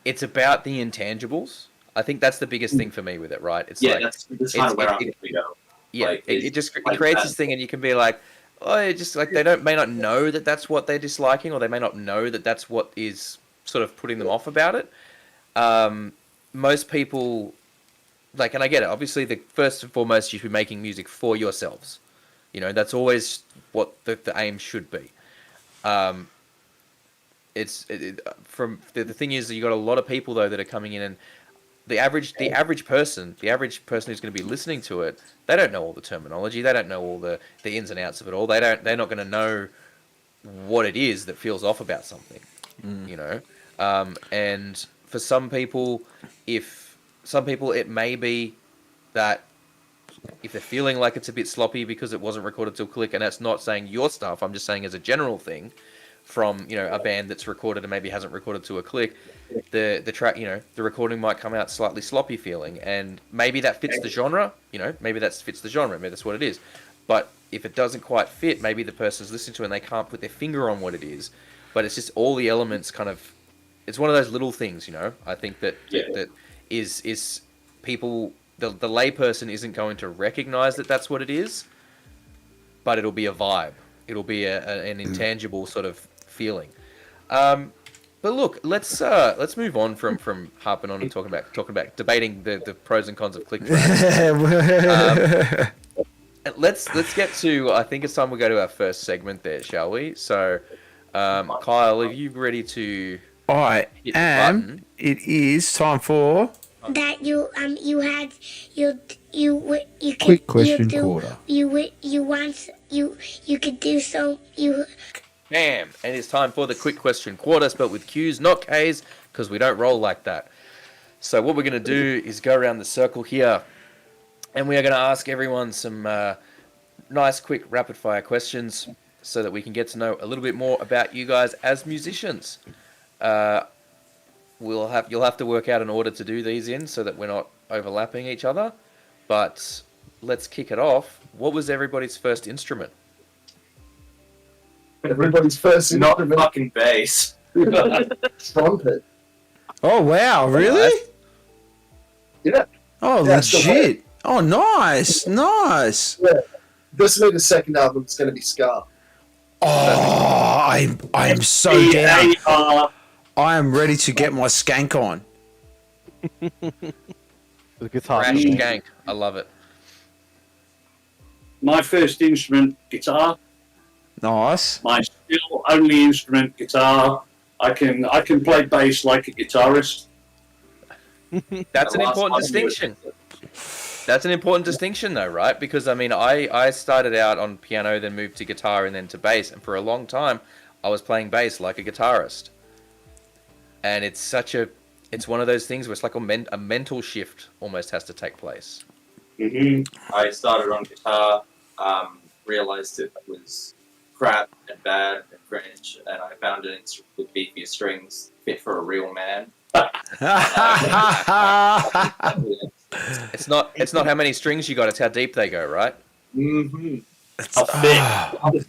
It's about the intangibles. I think that's the biggest thing for me with it, right? It's that's kind of where I'm going to go. Yeah, Like, it just like creates that. this thing, and you can be like, oh, it just like may not know that that's what they're disliking, or they may not know that that's what is sort of putting them off about it. Most people, like, and I get it. Obviously, the first and foremost, you should be making music for yourselves. You know, that's always what the aim should be. The thing is that you got a lot of people though that are coming in, and the average person who's going to be listening to it, they don't know all the terminology, they don't know all the ins and outs of it all. They're not going to know what it is that feels off about something. You know, and for some people, it may be that if they're feeling like it's a bit sloppy because it wasn't recorded till click, and that's not saying your stuff, I'm just saying as a general thing, from, you know, a band that's recorded and maybe hasn't recorded to a click, the track, you know, the recording might come out slightly sloppy feeling, and maybe that fits the genre, you know, maybe that's what it is. But if it doesn't quite fit, maybe the person's listening to it and they can't put their finger on what it is, but it's just all the elements kind of, it's one of those little things, you know. I think that is people, the layperson isn't going to recognize that that's what it is, but it'll be a vibe. It'll be an intangible sort of feeling. But look, let's move on from harping on and talking about debating the pros and cons of click tracks. Let's get to, I think it's time we go to our first segment there, shall we? So, Kyle, are you ready to? I hit the am. button? It is time for that you could Quick question you do, quarter. you once you could do so you Bam! And it's time for the quick question quarter, spelled with Q's, not K's, because we don't roll like that. So what we're going to do is go around the circle here, and we are going to ask everyone some nice, quick, rapid-fire questions so that we can get to know a little bit more about you guys as musicians. You'll have to work out an order to do these in so that we're not overlapping each other. But let's kick it off. What was everybody's first instrument? Everybody's first Not instrument. fucking bass. Trumpet. Oh wow, really? Yeah. Oh Yeah, so legit. Oh nice, nice. Decimator's second album is going to be Scar. Oh, I'm so down. I am ready to get my skank on. The guitar. Crash Skank. I love it. My first instrument, guitar. Nice. My still only instrument, guitar. I can play bass like a guitarist. That's an The last important one distinction. That's an important distinction, though, right? Because, I mean, I started out on piano, then moved to guitar, and then to bass. And for a long time, I was playing bass like a guitarist. And it's one of those things where it's like a mental shift almost has to take place. Mm-hmm. I started on guitar, realized it was crap and bad and cringe, and I found an instrument with beefier strings fit for a real man. It's not how many strings you got, it's how deep they go, right? Mm-hmm.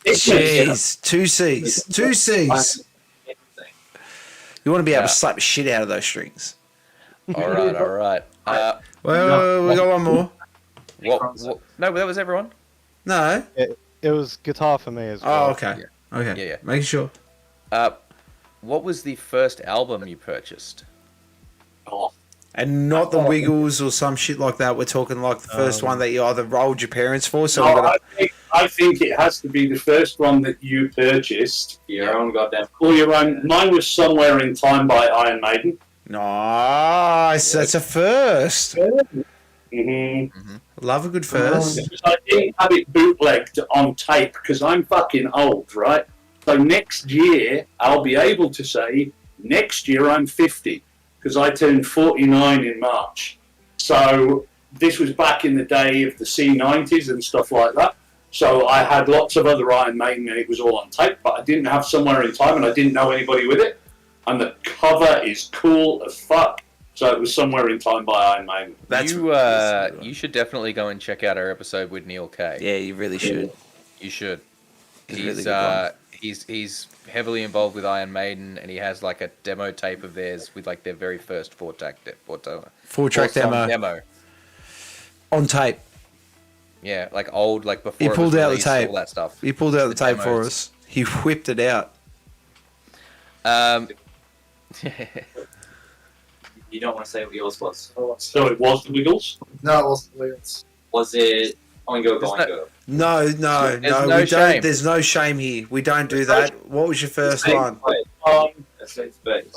Jeez, two C's. Two C's. You want to be able to slap the shit out of those strings. All right. Well, we got one more. What? No, that was everyone. No. It was guitar for me as well. Oh, okay. Okay. Yeah. Making sure. What was the first album you purchased? Oh, And not the Wiggles or some shit like that. We're talking like the first one that you either rolled your parents for. So no, we're gonna... I think it has to be the first one that you purchased. Your own goddamn. Or your own. Mine was Somewhere in Time by Iron Maiden. Nice. That's a first. Mm-hmm. Love a good first. I didn't have it bootlegged on tape because I'm fucking old, right? So next year, I'll be able to say, next year I'm 50 because I turned 49 in March. So this was back in the day of the C90s and stuff like that. So I had lots of other Iron Maiden and it was all on tape, but I didn't have Somewhere in Time and I didn't know anybody with it. And the cover is cool as fuck. So it was Somewhere in Time by Iron Maiden. You should definitely go and check out our episode with Neil Kay. Yeah, you really should. You should. It's a really good one. He's heavily involved with Iron Maiden, and he has like a demo tape of theirs with like their very first four-track demo On tape. Yeah, like old, like before He it was pulled out the released, tape. all that stuff. He pulled out the tape for demos. us. He whipped it out. You don't want to say what yours was. So it was the Wiggles? No, it wasn't Wiggles. Was it Oingo There's Boingo? No, There's no we shame. don't. There's no shame here. We don't do that. What was your first one? That's safe space.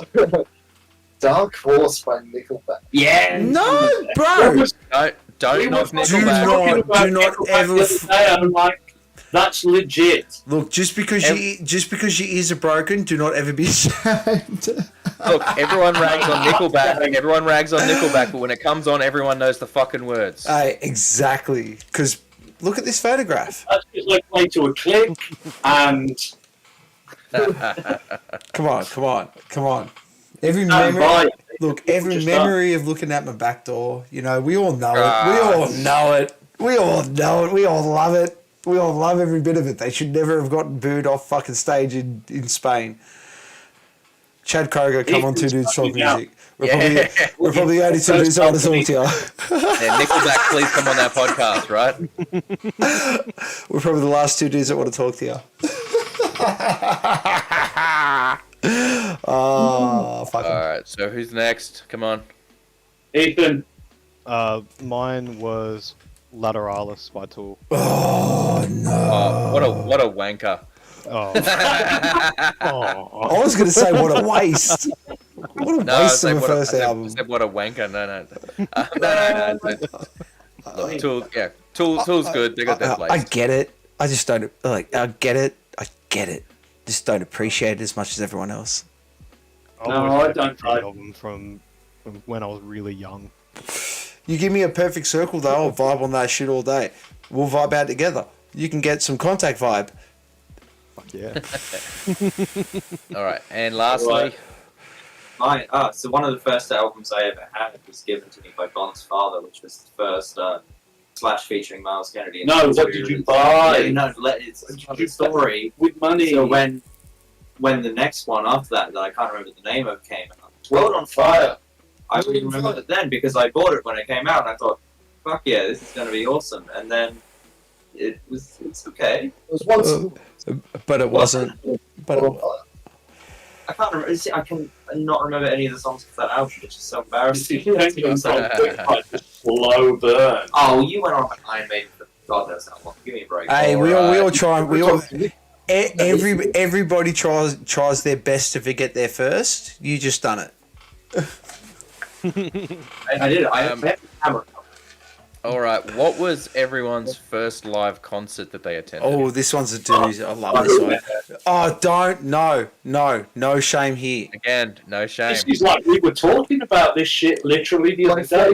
Dark Horse by Nickelback. Yeah. No, bro. Don't knock Do Nickelback. not ever. I'm like, that's legit. Look, just because your ears are broken, do not ever be ashamed. Look, everyone rags on Nickelback, but when it comes on, everyone knows the fucking words. Exactly. Because look at this photograph. That's just like play to a click and Come on. Every and memory. buy. Look, every Just memory of looking at my back door, you know, we all know it. We all know it. We all love it. We all love every bit of it. They should never have gotten booed off fucking stage in Spain. Chad Kroger, come on, Two Dudes Talk Music. We're probably the only two dudes I want to talk to you. Yeah, Nickelback, please come on that podcast, right? We're probably the last two dudes that want to talk to you. Oh, fuck. Alright, so who's next? Come on. Ethan, Mine was Lateralis by Tool. Oh, no. Oh, what a wanker. Oh. I was going to say, what a waste. What a No, I waste said of a what first I album. said what a wanker. No. Look, Tool, yeah, Tool's good. They got their place. I get it. I just don't like. I get it. I get it. Just don't appreciate it as much as everyone else. I've No, always I had a don't. favorite album from when I was really young. You give me a perfect circle though, I'll vibe on that shit all day. We'll vibe out together. You can get some Contact vibe. Fuck yeah. All right, and lastly, So one of the first albums I ever had was given to me by Bond's father, which was the first Slash featuring Miles Kennedy. And No, what did you buy? Yeah, no, it's a story. With money. So when the next one after that I can't remember the name of came out, World on Fire. I really remember it then because I bought it when it came out and I thought, fuck yeah, this is going to be awesome. And then it's okay. It was once. But it wasn't. But it, I can't remember. I can not remember any of the songs of that album, which is so embarrassing. Slow burn. Oh, you went on about Iron Maiden for God knows how long. Give me a break. hey, we all try. Everybody tries their best to forget their first. You just done it. I did it. I have the camera. all right, what was everyone's first live concert that they attended? Oh, this one's a doozy. I love this one. Oh, don't. No shame here. Again, no shame. This is like we were talking about this shit literally the My other day.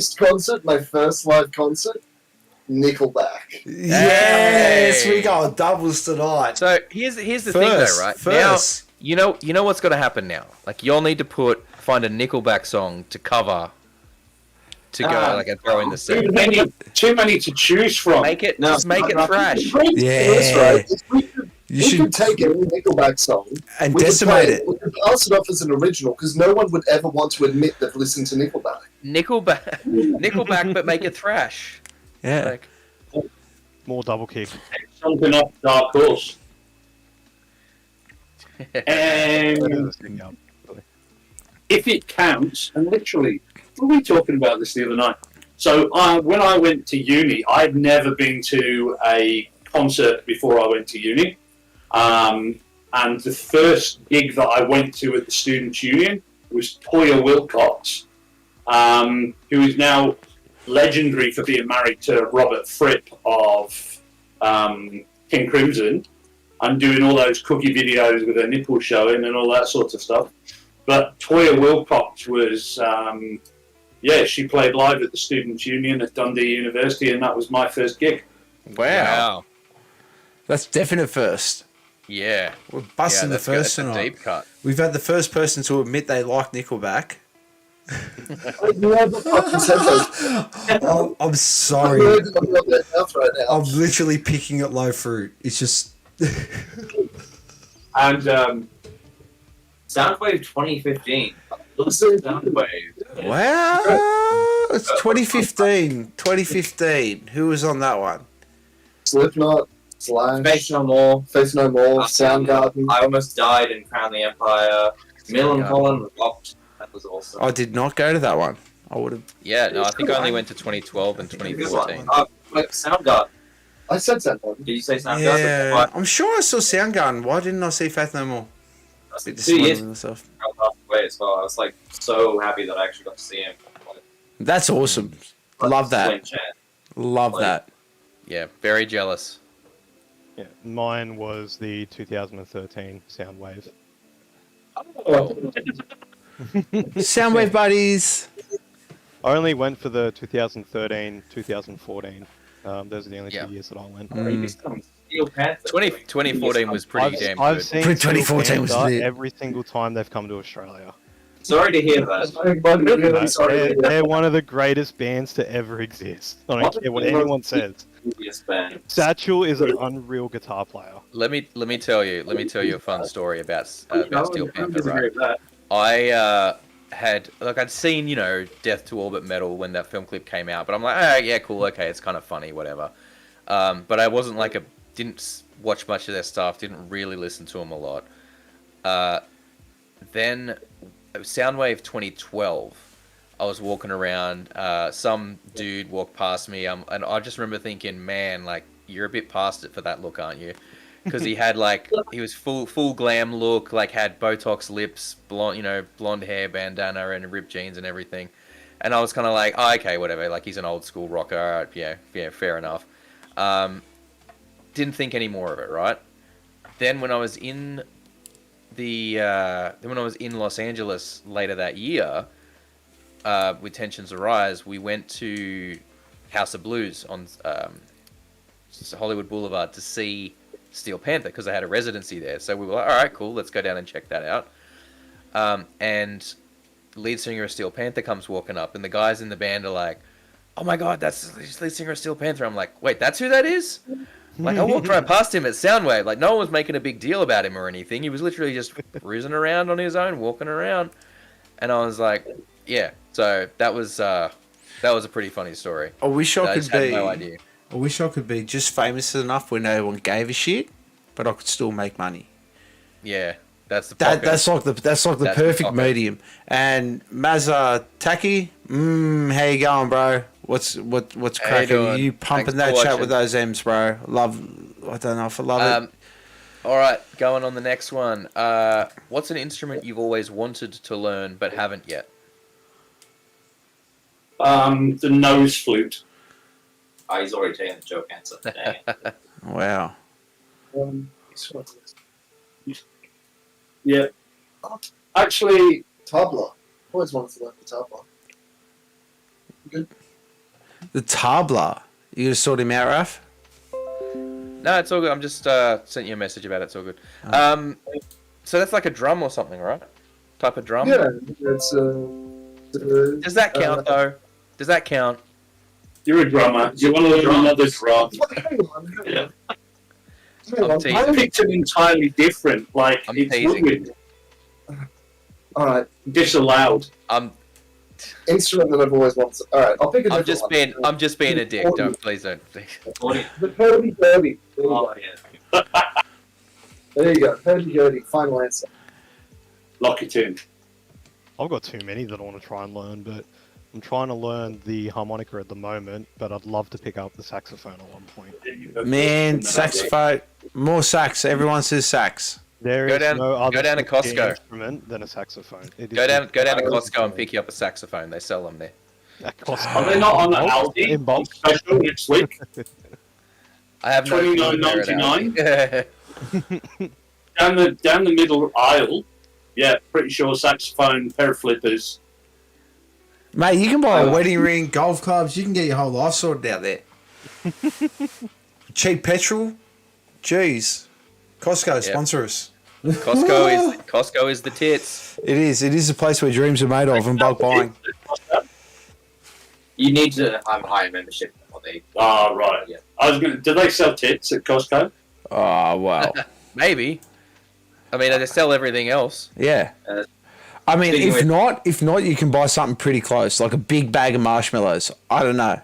first live concert, Nickelback. Yes, we got doubles tonight. So here's the thing though, right? First. Now you know what's got to happen now. Like you'll need to find a Nickelback song to cover to go like and throw in the set. Too many to choose from. Make it trash. Yeah. That's right. You We should could take a Nickelback song and we could decimate play it. We could pass it off as an original because no one would ever want to admit they've listened to Nickelback. Nickelback, but make it thrash. Yeah. Like, More double kick. Something off Dark Horse. And if it counts, and literally, were we talking about this the other night? So when I went to uni, I'd never been to a concert before I went to uni. And the first gig that I went to at the Students' Union was Toya Wilcox, who is now legendary for being married to Robert Fripp of King Crimson and doing all those cookie videos with her nipples showing and all that sort of stuff. But Toya Wilcox was, she played live at the Students' Union at Dundee University, and that was my first gig. wow. That's definite first. Yeah. We're busting the first that's a tonight. deep cut. We've had the first person to admit they like Nickelback. I never fucking said those. I'm sorry. I'm not their mouth right now. I'm literally picking at low fruit. It's just. And Soundwave 2015. Soundwave. Wow. It's 2015. 2015. Who was on that one? Slipknot, Slash, Face No More. Face No More, Soundgarden. I Almost Died in Crown the Empire. Millencolin Rocked. That was awesome. I did not go to that one. I would have. Yeah, no, I think I only went to 2012 and Good one. 2014. Soundgarden. I said Soundgarden. Did you say Soundgarden? Yeah. I'm sure I saw Soundgarden. Why didn't I see Faith No More? That's Bit 2 years disappointed in myself. away as well. I was like so happy that I actually got to see him. That's awesome. Love that. Love that. Yeah, very jealous. Yeah, mine was the 2013 Soundwave. Soundwave buddies. I only went for the 2013, 2014. Those are the only 2 years that I went. Steel Panther. 2014 was pretty damn I've good. seen 2014 Steel was Panther lit. every single time they've come to Australia. Sorry to hear that. They're one of the greatest bands to ever exist. I don't care what anyone says. Satchel is an unreal guitar player. Let me tell you a fun story about Steel Panther. Right? I I'd seen Death to Orbit Metal when that film clip came out, but I'm like, oh yeah, cool, okay, it's kind of funny, whatever. But I wasn't didn't watch much of their stuff, didn't really listen to them a lot. Then Soundwave 2012, I was walking around, some dude walked past me, and I just remember thinking, man, you're a bit past it for that look, aren't you? because he had he was full glam look, had Botox lips, blonde hair, bandana, and ripped jeans and everything. And I was kind of like, oh, okay, whatever. He's an old school rocker. All right, yeah, fair enough. Didn't think any more of it, right? Then when I was in Los Angeles later that year, with Tensions Arise, we went to House of Blues on Hollywood Boulevard to see Steel Panther because I had a residency there. So we were like, all right, cool, let's go down and check that out. And lead singer of Steel Panther comes walking up, and the guys in the band are like, oh my god, that's the lead singer of Steel Panther. I'm like, wait, that's who that is? I walked right past him at Soundwave. No one was making a big deal about him or anything. He was literally just cruising around on his own, walking around. And I was like, yeah. So that was a pretty funny story. I wish I could had no idea. I wish I could be just famous enough where no one gave a shit, but I could still make money. Yeah, that's the that's like the perfect medium. And Mazza Taki, how you going, bro? What's cracking? You pumping that chat with those M's, bro? I don't know if I love it. All right, going on the next one. What's an instrument you've always wanted to learn but haven't yet? The nose flute. Oh, he's already taken the joke answer. Wow. Yeah. Actually, Tabla. Always wanted to learn the tabla. Good. The tabla. You gonna sort him out, Raf? No, it's all good. I'm just sent you a message about it. It's all good. So that's like a drum or something, right? Type of drum? Yeah, it's Does that count, though? Does that count? you're a drummer. You want to learn another drum. Hang on. I picked an entirely different. I'm it's teasing. ruined. All right, Disallowed. instrument that I've always wanted. All right, I'll pick a different one. I'm just being a dick. Please don't. The hurdy-gurdy. There you go. Yeah. There you go. Hurdy-gurdy. Final answer. Lock it in. I've got too many that I want to try and learn, but I'm trying to learn the harmonica at the moment, but I'd love to pick up the saxophone at one point. Man, saxophone. More sax. Everyone says sax. There Go is down- no other go down to musical Costco. instrument than a saxophone. It is Go down to the- Costco and pick you up a saxophone. They sell them there. At Costco. Are they not on In bulk? Aldi? In bulk? Special next week. I have no clue where it $29.99? is. Down the middle aisle. Yeah, pretty sure saxophone, pair of flippers. Mate, you can buy a wedding ring, golf clubs. You can get your whole life sorted out there. Cheap petrol. Jeez. Costco, sponsor us. Costco is the tits. It is. It is a place where dreams are made of and bulk buying. You need to have a higher membership than what they. Ah, right. Yeah. I was going to. Do they sell tits at Costco? Oh, wow. Maybe. I mean, they sell everything else. Yeah. Uh, I mean, speaking if not, you can buy something pretty close, like a big bag of marshmallows. I don't know.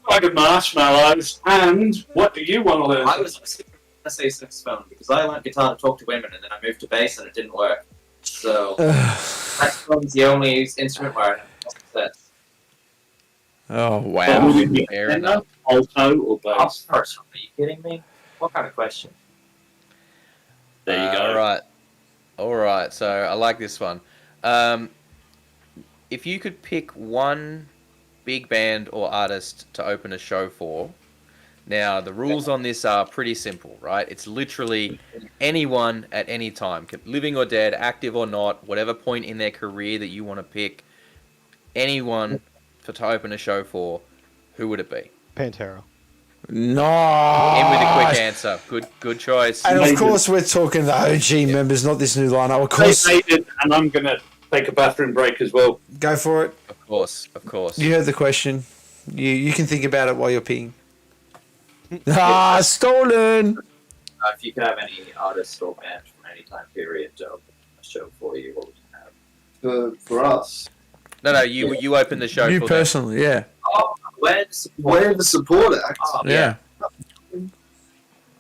Bag of marshmallows. And what do you want to learn? I was going to say saxophone because I learned guitar to talk to women, and then I moved to bass, and it didn't work. So saxophone's the only instrument where I have success. Oh, What wow. would it be? Fair Tenor, enough. alto, or Oh, bass? first one, are you kidding me? What kind of question? There you go. All right. So I like this one. If you could pick one big band or artist to open a show for, now the rules on this are pretty simple, right? It's literally anyone at any time, living or dead, active or not, whatever point in their career that you want to pick, anyone to open a show for, who would it be? Pantera. No. In with a quick answer. Good choice. And of course, we're talking the OG members, not this new lineup. Of course. They made it, and I'm going to take a bathroom break as well. Go for it. Of course. You heard the question. You can think about it while you're peeing. Stolen. If you could have any artist or band from any time period to open a show for you, what would you have? For us, No, you open the show You for personally, yeah. Oh, where the support act. Oh, Yeah.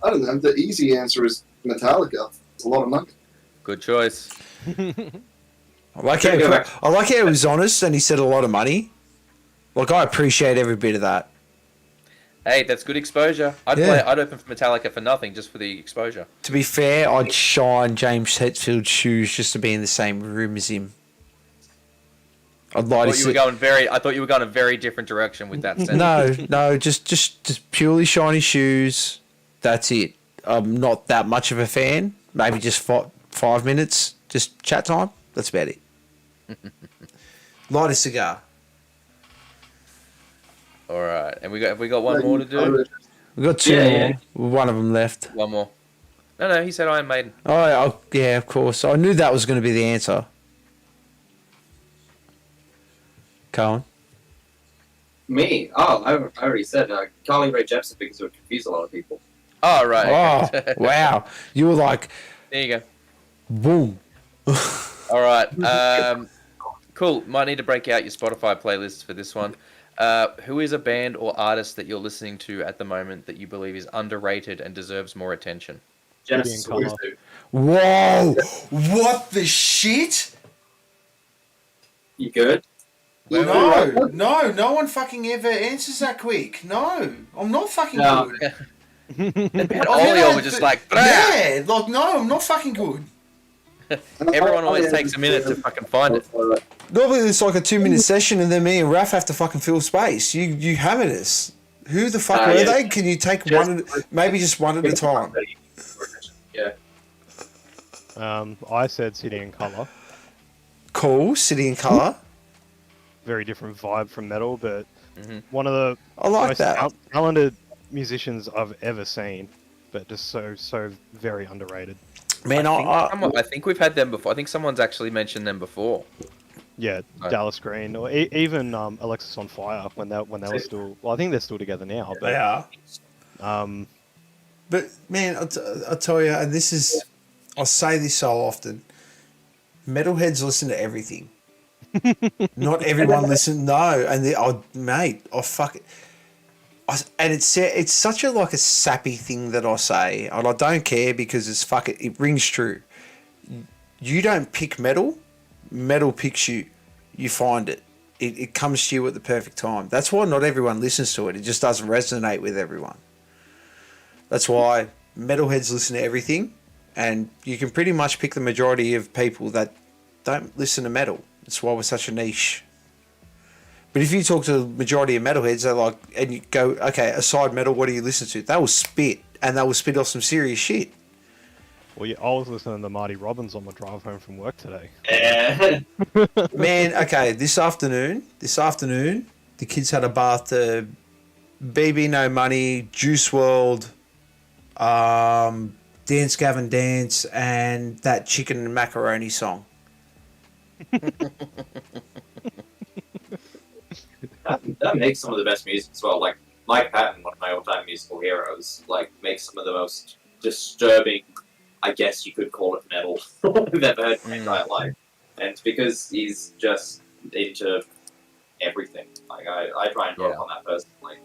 I don't know. The easy answer is Metallica. It's a lot of money. them. Good choice. I like how he was honest and he said a lot of money. Like, I appreciate every bit of that. Hey, that's good exposure. I'd open for Metallica for nothing, just for the exposure. To be fair, I'd shine James Hetfield's shoes just to be in the same room as him. I'd like to see. I thought you were going a very different direction with that sentence. No, just purely shiny shoes. That's it. I'm not that much of a fan. Maybe just 5 minutes, just chat time. That's about it. Light a cigar. All right, and have we got one more to do? We've got two more. One of them left. One more. No, he said Iron Maiden. Oh, yeah, of course. I knew that was going to be the answer. Cohen? Me? Oh, I already said Carly Rae Jepsen because it would confuse a lot of people. Oh, right. Oh, wow. You were like... There you go. Boom. All right. Cool. Might need to break out your Spotify playlists for this one. Who is a band or artist that you're listening to at the moment that you believe is underrated and deserves more attention? Genesis. Whoa! What the shit? You good? No one fucking ever answers that quick. No, I'm not fucking good. And Ollie were just like, yeah, like, no, I'm not fucking good. Everyone always takes a minute to fucking find it. Normally it's like a 2-minute session and then me and Raph have to fucking fill space. You hammered us. Who the fuck were they? Can you take maybe just one at a time? Yeah. I said City and Colour. Cool, City and Colour. Very different vibe from metal, but one of the I like most that. talented musicians I've ever seen, but just so very underrated. Man, I think we've had them before. I think someone's actually mentioned them before. Yeah, Dallas Green, or even Alexis on Fire when they were still. Well, I think they're still together now. But, they are. But man, I'll tell you, and this is, I say this so often. Metalheads listen to everything. Not everyone listen. No, and fuck it. And it's such a sappy thing that I say, and I don't care because it rings true. You don't pick metal picks you. You find it. It comes to you at the perfect time. That's why not everyone listens to it. It just doesn't resonate with everyone. That's why metalheads listen to everything, and you can pretty much pick the majority of people that don't listen to metal. That's why we're such a niche. But if you talk to the majority of metalheads, they're like, and you go, okay, aside metal, what do you listen to? They will spit, and they will spit off some serious shit. Well, yeah, I was listening to Marty Robbins on my drive home from work today. Man, okay, this afternoon, the kids had a bath to BB No Money, Juice WRLD, Dance Gavin Dance, and that Chicken and Macaroni song. That makes some of the best music as well. Like Mike Patton, one of my all-time musical heroes, makes some of the most disturbing, I guess you could call it, metal I've ever heard in my entire life. And it's because he's just into everything. I try and rock on that personally.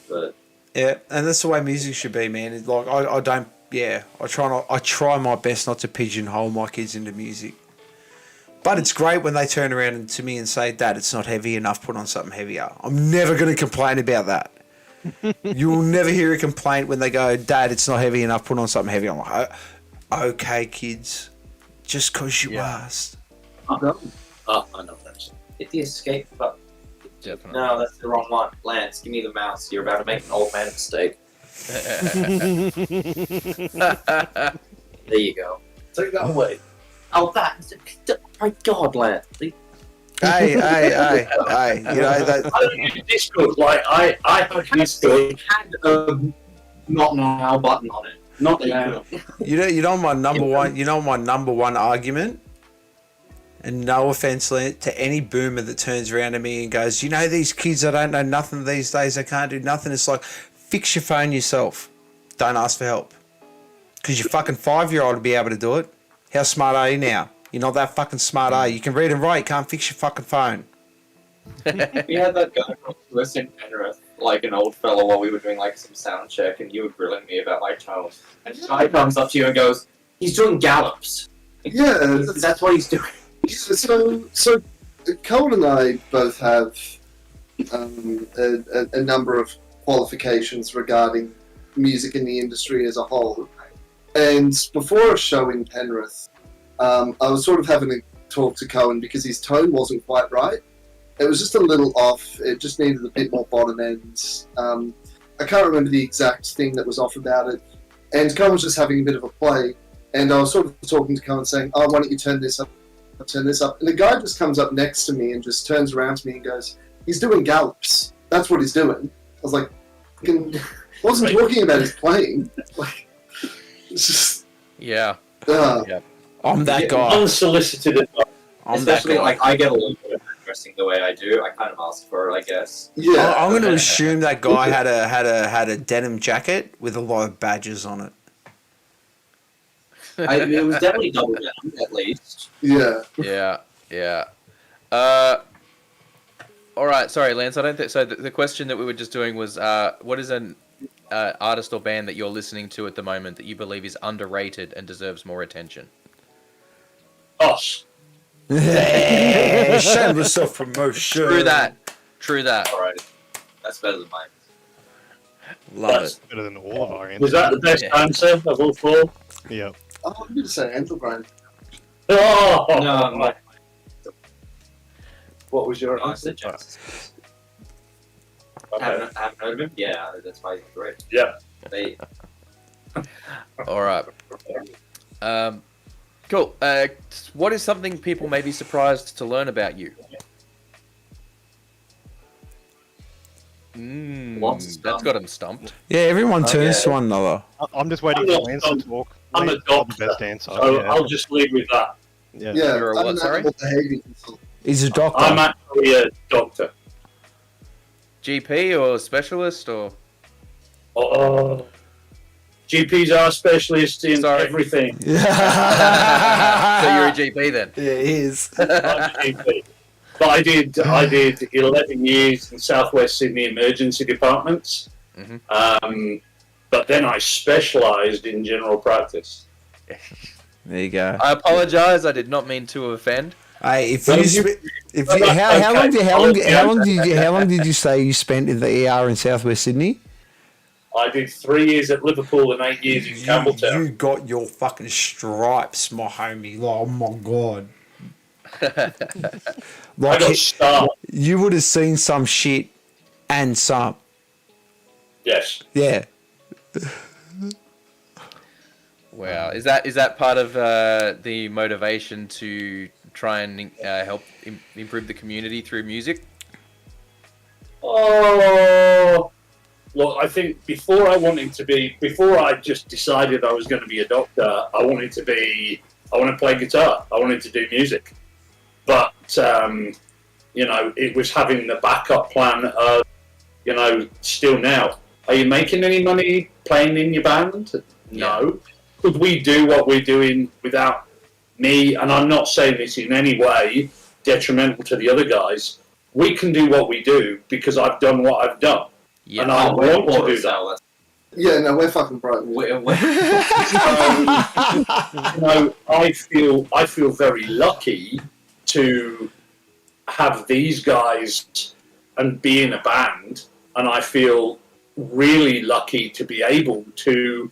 But yeah, and that's the way music should be, man. It's like I try my best not to pigeonhole my kids into music. But it's great when they turn around to me and say, Dad, it's not heavy enough, put on something heavier. I'm never going to complain about that. You will never hear a complaint when they go, Dad, it's not heavy enough, put on something heavy. I'm like, okay, kids, just because you asked. I know that. Hit the escape button. Definitely. No, that's the wrong one. Lance, give me the mouse. You're about to make an old man mistake. There you go. Take that away. Oh, my God, Lance. Hey. You know that. I don't use Discord. I have Discord. Had not now button on it. Not now. You know my number one. You know my number one argument. And no offense to any boomer that turns around to me and goes, you know, these kids that don't know nothing these days, they can't do nothing. It's like, fix your phone yourself. Don't ask for help. Because your fucking 5-year-old will be able to do it. How smart are you now? You're not that fucking smart, are you? You can read and write, you can't fix your fucking phone. We had that guy from us in Penrith, an old fellow, while we were doing some sound check, and you were grilling me about my tone. And this guy comes up to you and goes, he's doing gallops. Yeah, That's what he's doing. So Cole and I both have a number of qualifications regarding music in the industry as a whole. And before a show in Penrith, I was sort of having a talk to Cohen because his tone wasn't quite right. It was just a little off. It just needed a bit more bottom ends. I can't remember the exact thing that was off about it. And Cohen was just having a bit of a play. And I was sort of talking to Cohen saying, oh, why don't you turn this up, turn this up. And the guy just comes up next to me and just turns around to me and goes, he's doing gallops. That's what he's doing. I was like, I wasn't talking about his playing. Like, it's just... Yeah. I'm that guy. Unsolicited advice. I'm that Especially, guy. like, I get a little bit of dressing the way I do. I kind of ask for it, I guess. Yeah. I'm going to assume that guy had a denim jacket with a lot of badges on it. It was definitely double down, at least. Yeah. Yeah. All right, sorry, Lance. I don't think so. The question that we were just doing was, what is an artist or band that you're listening to at the moment that you believe is underrated and deserves more attention? Us. Shameless self-promotion. True that. All right, that's better than mine. Love it. Better than all of our answers. Was that the best answer of all four? Yeah. Oh, I'm going to say Angel Grind. Oh, No, what was your I answer? said Genesis. Okay. Haven't heard of him? Yeah, that's why he's great. Yeah. They, All right. Cool. What is something people may be surprised to learn about you? Lots of That's stuff. got him stumped. Yeah, everyone turns yeah. to one another. I'm just waiting for Lance to talk. I'm a Lance got doctor, the best answer. So yeah. I'll just leave with that. Yeah. Yeah, You're a I'm what, an sorry? animal behaviour consultant. He's a doctor. I'm actually a doctor. GP or specialist or? Oh, GPs are specialists in Sorry. everything. So you're a GP then? Yeah, he is. I'm a GP. But I did 11 years in Southwest Sydney emergency departments. Mhm. But then I specialised in general practice. There you go. I apologise. I did not mean to offend. Hey, Well, how long did you say you spent in the ER in Southwest Sydney? I did 3 years at Liverpool and 8 years in Campbelltown. You got your fucking stripes, my homie. Like, oh my god. I Like got stabbed. you would have seen some shit and some. Yes. Yeah. Wow. Is that part of the motivation to try and help improve the community through music? Oh, look, I think before I just decided I was going to be a doctor, I wanted to play guitar. I wanted to do music. But, it was having the backup plan of, still now. Are you making any money playing in your band? No. Could we do what we're doing without me? And I'm not saying this in any way detrimental to the other guys. We can do what we do because I've done what I've done. Yeah. And I want to do that. Yeah, no, we're fucking broke. I feel very lucky to have these guys and be in a band, and I feel really lucky to be able to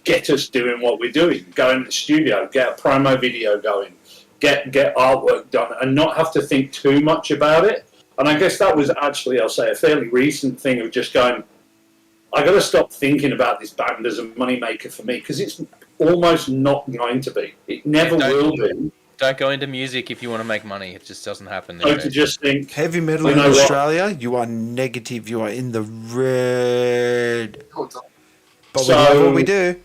get us doing what we're doing, go in the studio, get a promo video going, get artwork done, and not have to think too much about it. And I guess that was actually, I'll say, a fairly recent thing of just going, I got to stop thinking about this band as a moneymaker for me, because it's almost not going to be. It never will be. Don't go into music if you want to make money. It just doesn't happen. So to just think, Heavy metal You in know what? Australia, you are negative. You are in the red. But we So- love what we do.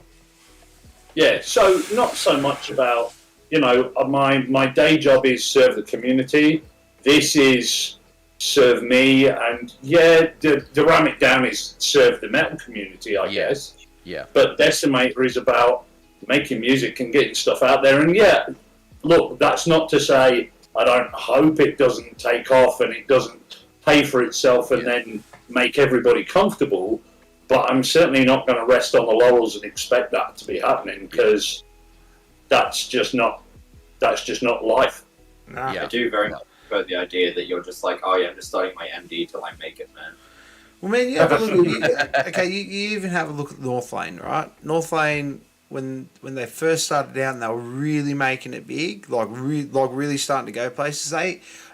yeah, so not so much about, my day job is serve the community. This is serve me, and to ram it down is serve the metal community, I guess. Yeah. But Decimator is about making music and getting stuff out there. And look, that's not to say I don't hope it doesn't take off and it doesn't pay for itself and then make everybody comfortable. But I'm certainly not going to rest on the laurels and expect that to be happening, because that's just not life. Nah. Yeah. I do very much prefer the idea that you're just like, oh yeah, I'm just starting my MD till I make it, man. Well, man, you have a look. You even have a look at North Lane, right? North Lane, when they first started out, and they were really making it big, like really starting to go places.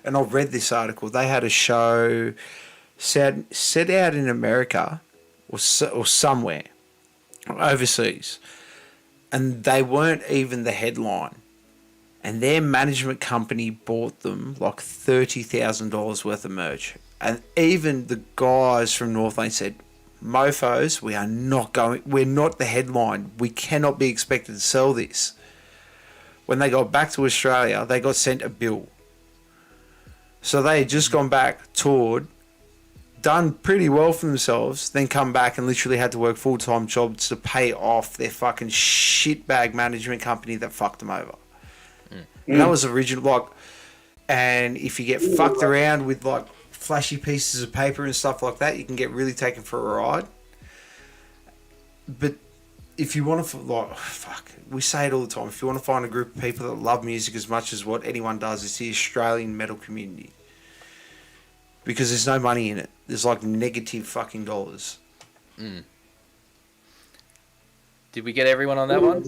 And I've read this article. They had a show set out in America or somewhere overseas, and they weren't even the headline. And their management company bought them like $30,000 worth of merch. And even the guys from North Lane said, "Mofos, we're not the headline. We cannot be expected to sell this." When they got back to Australia, they got sent a bill. So they had just gone back, toured, done pretty well for themselves, then come back and literally had to work full-time jobs to pay off their fucking shitbag management company that fucked them over. And that was original, and if you get fucked around with like flashy pieces of paper and stuff like that, you can get really taken for a ride. But if you want to, we say it all the time, if you want to find a group of people that love music as much as what anyone does, it's the Australian metal community. Because there's no money in it. There's like negative fucking dollars. Did we get everyone on that one?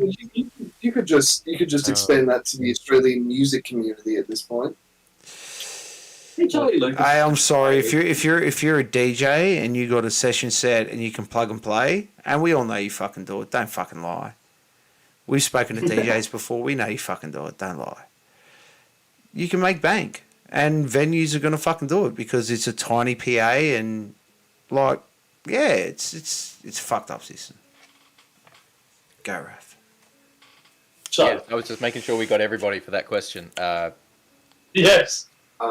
You could just expand that to the Australian music community at this point. Hey, I'm sorry if you're a DJ and you got a session set and you can plug and play, and we all know you fucking do it. Don't fucking lie. We've spoken to DJs before. We know you fucking do it. Don't lie. You can make bank, and venues are gonna fucking do it because it's a tiny PA and it's a fucked up system. Go, Raph. So, Yeah, I was just making sure we got everybody for that question. yes.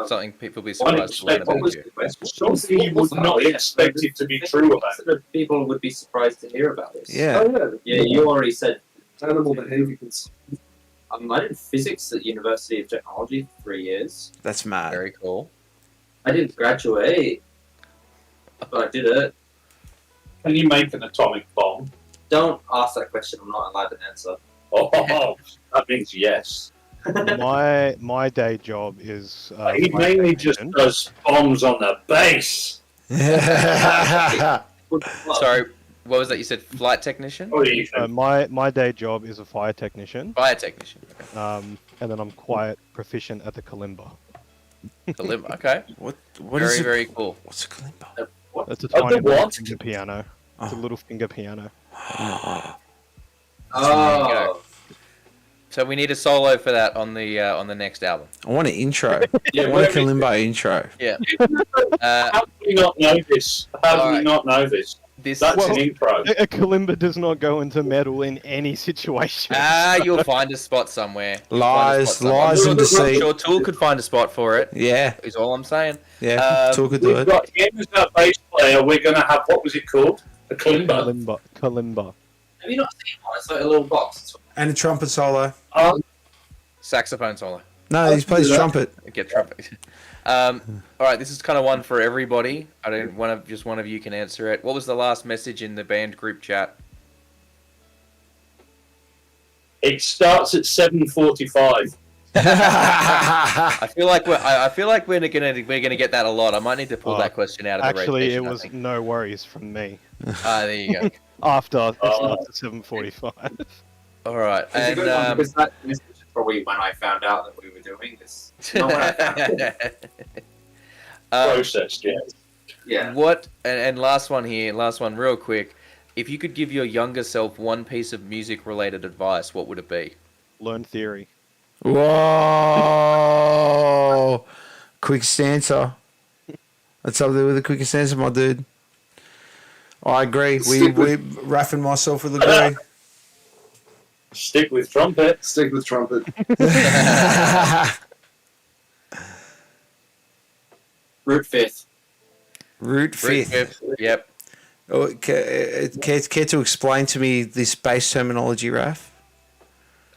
Something people will be surprised to learn about you. Something you would not expect it to be true about. People would be surprised to hear about this. Yeah. Yeah, you already said. Animal behaviour. I did physics at University of Technology for 3 years. That's mad. Very cool. I didn't graduate, but I did it. Can you make an atomic bomb? Don't ask that question. I'm not allowed to answer. Oh, that means yes. My day job is. He mainly just does bombs on the base. Sorry, what was that? You said flight technician? What do you think? My day job is a fire technician. Fire technician. And then I'm quite proficient at the kalimba. Kalimba. Okay. What Very, is it? very cool. What's a kalimba? It's a Of tiny the little what? finger piano. It's a little finger piano. Oh. So we need a solo for that on the next album. I want an intro. Yeah, I want a kalimba intro. Yeah. How do we not know this? How do we not know this? This That's an intro. A kalimba does not go into metal in any situation. you'll find a spot somewhere. Lies and I'm deceit. sure Tool could find a spot for it. Yeah, Is all I'm saying. yeah. Tool could do We've it. got him as our bass player. We're going to have, what was it called? A kalimba. Kalimba. Have you not seen one? It's like a little box. And a trumpet solo. Saxophone solo. No, he plays trumpet. Get trumpet. All right, this is kind of one for everybody. I don't want to. Just one of you can answer it. What was the last message in the band group chat? It starts at 7:45. I feel like we're gonna get that a lot. I might need to pull that question out of the Actually, rotation. it was no worries from me. There you go. After it starts at 7:45. All right, It's a and good one because that message is probably when I found out that we were doing this. Not when I found out. Processed, yeah. Yeah. What and last one real quick. If you could give your younger self one piece of music related advice, what would it be? Learn theory. Whoa! Quick stancer. That's up there with the quickest answer, my dude. I agree. Raph and myself will agree. Stick with trumpet. Stick with trumpet. Root fifth. Root fifth. Yep. Oh, care to explain to me this bass terminology, Raph?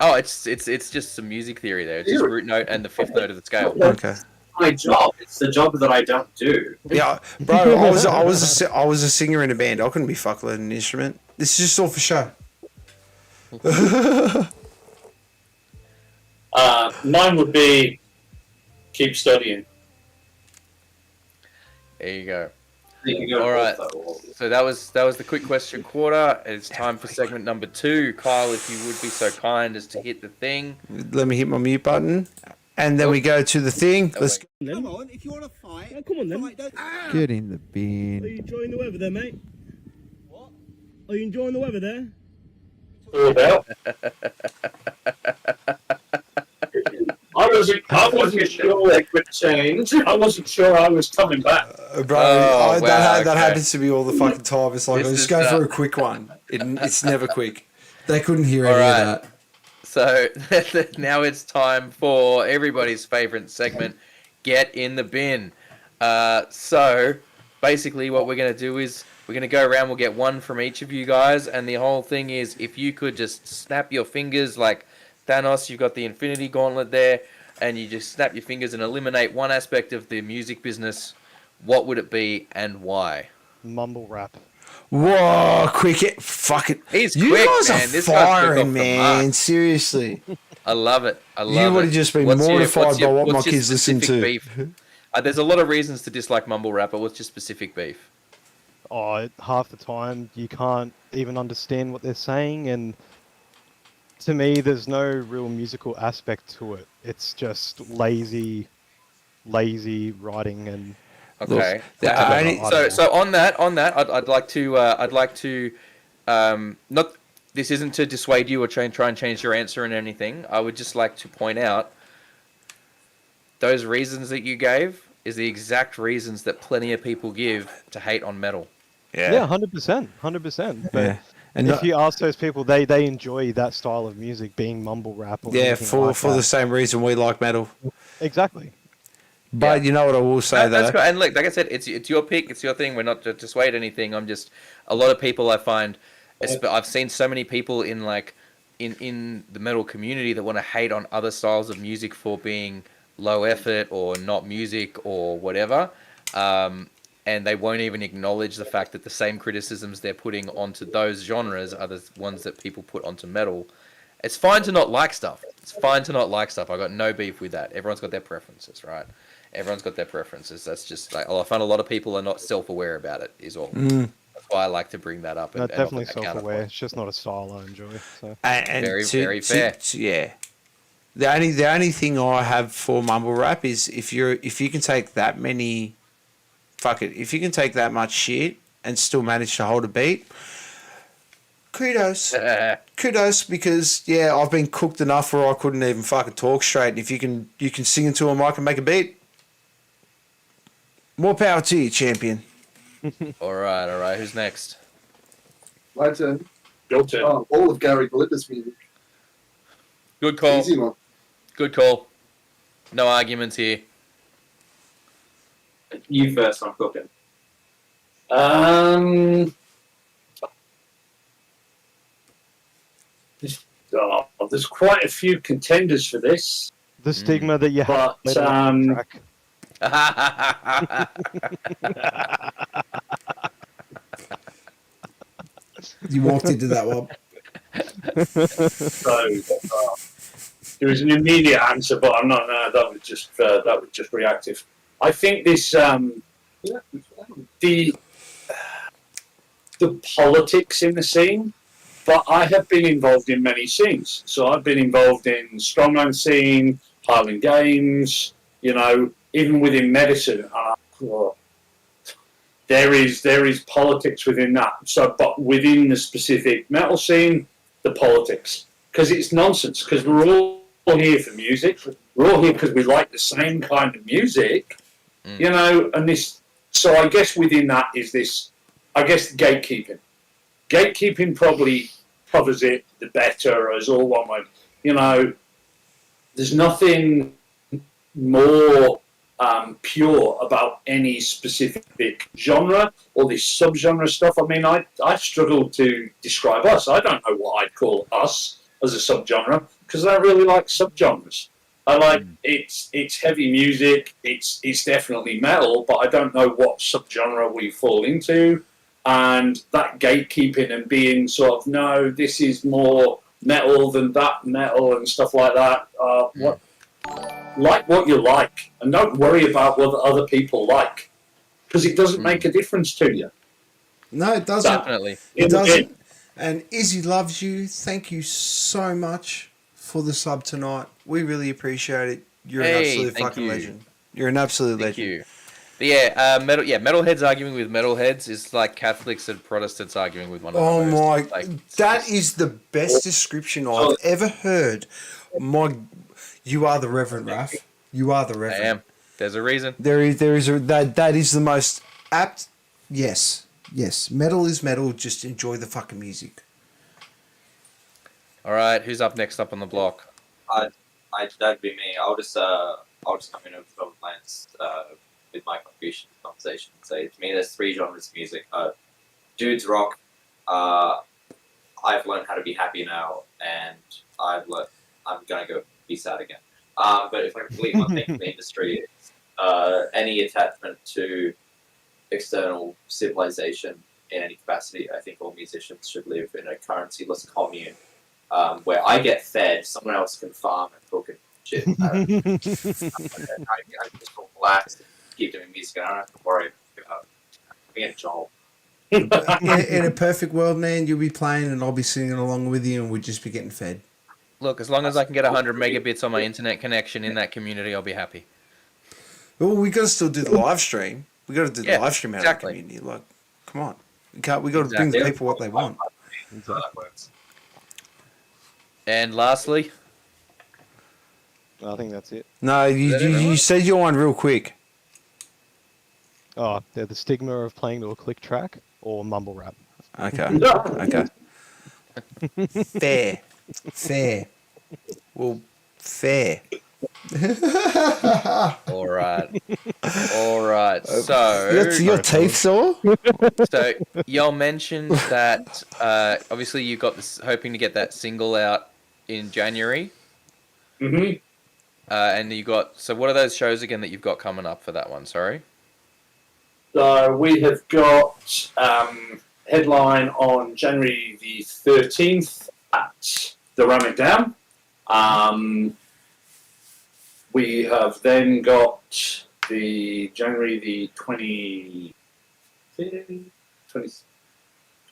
Oh, it's just some music theory there. It's just root note and the fifth note of the scale. Okay. My job. It's the job that I don't do. Yeah, bro. I was a singer in a band. I couldn't be fuck learning an instrument. This is just all for show. Mine would be keep studying. There you go. You can go All right. author or- So that was the quick question quarter. It's time for segment number 2. Kyle, if you would be so kind as to hit the thing. Let me hit my mute button. And then we go to the thing. Let's Come on, if you want to fight. Oh, come on then. get in the Are bin. you enjoying the weather there, mate? What? Are you enjoying the weather there? All about. I wasn't sure it would change. I wasn't sure I was coming back. Bro, Oh, wow, that okay. happens to me all the fucking time. It's like, This let's is, go for a quick one. It's never quick. They couldn't hear All any right. of that. So now it's time for everybody's favorite segment, Get in the Bin. So basically what we're going to do is we're going to go around, we'll get one from each of you guys, and the whole thing is if you could just snap your fingers like Thanos, you've got the Infinity Gauntlet there, and you just snap your fingers and eliminate one aspect of the music business, what would it be and why? Mumble rap. Whoa, quick it. Fuck it. He's You quick, guys man. are This guy's quick off firing, the man. mark. Seriously. I love it. I love it. You would have just been mortified by what my kids listen to. Beef? There's a lot of reasons to dislike mumble rap, but what's your specific beef? Oh, half the time you can't even understand what they're saying, and to me, there's no real musical aspect to it. It's just lazy writing and. Okay. the only- So on that, I'd like to not. This isn't to dissuade you or try and change your answer and anything. I would just like to point out those reasons that you gave is the exact reasons that plenty of people give to hate on metal. Yeah, 100%. But Yeah. And if not- you ask those people, they enjoy that style of music, being mumble rap. Or yeah, anything for like the that. same reason we like metal. Exactly. But you know what I will say, That's though? great. And look, like I said, it's your pick, it's your thing. We're not to dissuade anything. I'm just a lot of people I find. I've seen so many people in in the metal community that want to hate on other styles of music for being low effort or not music or whatever, and they won't even acknowledge the fact that the same criticisms they're putting onto those genres are the ones that people put onto metal. It's fine to not like stuff. I got no beef with that. Everyone's got their preferences, right? Everyone's got their preferences. That's just like, I find a lot of people are not self-aware about it, is all. That's why I like to bring that up. No, And definitely offer that self-aware. counterpoint. It's just not a style I enjoy. So. And Very, very fair. Yeah. The only thing I have for mumble rap is if you can take that many, if you can take that much shit and still manage to hold a beat, kudos. Kudos, because I've been cooked enough where I couldn't even fucking talk straight. And if you can sing into a mic and make a beat, more power to you, champion. All right. Who's next? My turn. Your turn. Oh, all of Gary Glitter's music. Good call. Easy one. Good call. No arguments here. You first, I'm cooking. There's quite a few contenders for this, The stigma that you have. but later on the track. You walked into that one. so there was an immediate answer, but I'm not. No, that was just reactive. I think this the politics in the scene. But I have been involved in many scenes. So I've been involved in strongman scene, Highland Games, even within medicine. There is politics within that. So, but within the specific metal scene, the politics. Because it's nonsense. Because we're all here for music. We're all here because we like the same kind of music. And this. So I guess within that is this, gatekeeping. Gatekeeping probably covers it the better as all one way. There's nothing more pure about any specific genre or this subgenre stuff. I mean, I struggle to describe us. I don't know what I'd call us as a subgenre because I don't really like subgenres. I like it's heavy music. It's definitely metal, but I don't know what subgenre we fall into. And that gatekeeping and being sort of, no, this is more metal than that metal and stuff like that. Like what you like, and don't worry about what other people like. because it doesn't make a difference to you. No, it doesn't. Definitely. It In- doesn't. And Izzy loves you. Thank you so much for the sub tonight. We really appreciate it. You're an Hey, absolute thank fucking you. legend. You're an absolute Thank legend. you. But yeah, metalheads arguing with metalheads is like Catholics and Protestants arguing with one another. Oh It's my! just like, That is the best description I've ever heard. You are the Reverend Raph. You are the I Reverend. am. There's a reason. There is that is the most apt. Yes. Metal is metal. Just enjoy the fucking music. All right, who's up next up on the block? That'd be me. I'll just come in with some plans with my contribution to the conversation and say, to me, there's 3 genres of music. Dudes rock. I've learned how to be happy now, and I'm gonna go be sad again. But if I complete one thing for the industry, it's any attachment to external civilization in any capacity. I think all musicians should live in a currency-less commune where I get fed, someone else can farm and cook and shit. I just relax and keep doing music, and I don't have to worry about being a job. In a perfect world, man, you'll be playing and I'll be singing along with you, and we'll just be getting fed. Look, as long as I can get 100 megabits on my internet connection in that community, I'll be happy. Well, we got to still do the live stream. We got to do the Yeah, live stream out exactly. of the community. Like, come on, we got to bring the people what they want. So that works. And lastly, I think that's it. No, you said your one real quick. Oh, they're the stigma of playing to a click track or mumble rap. Okay. Fair. Well, fair. all right. So, Your teeth sore? so y'all mentioned that obviously you got this, hoping to get that single out in January, Mm-hmm. and you got. So, what are those shows again that you've got coming up for that one? Sorry. So we have got headline on January the 13th at the Rammit Down. We have then got the January the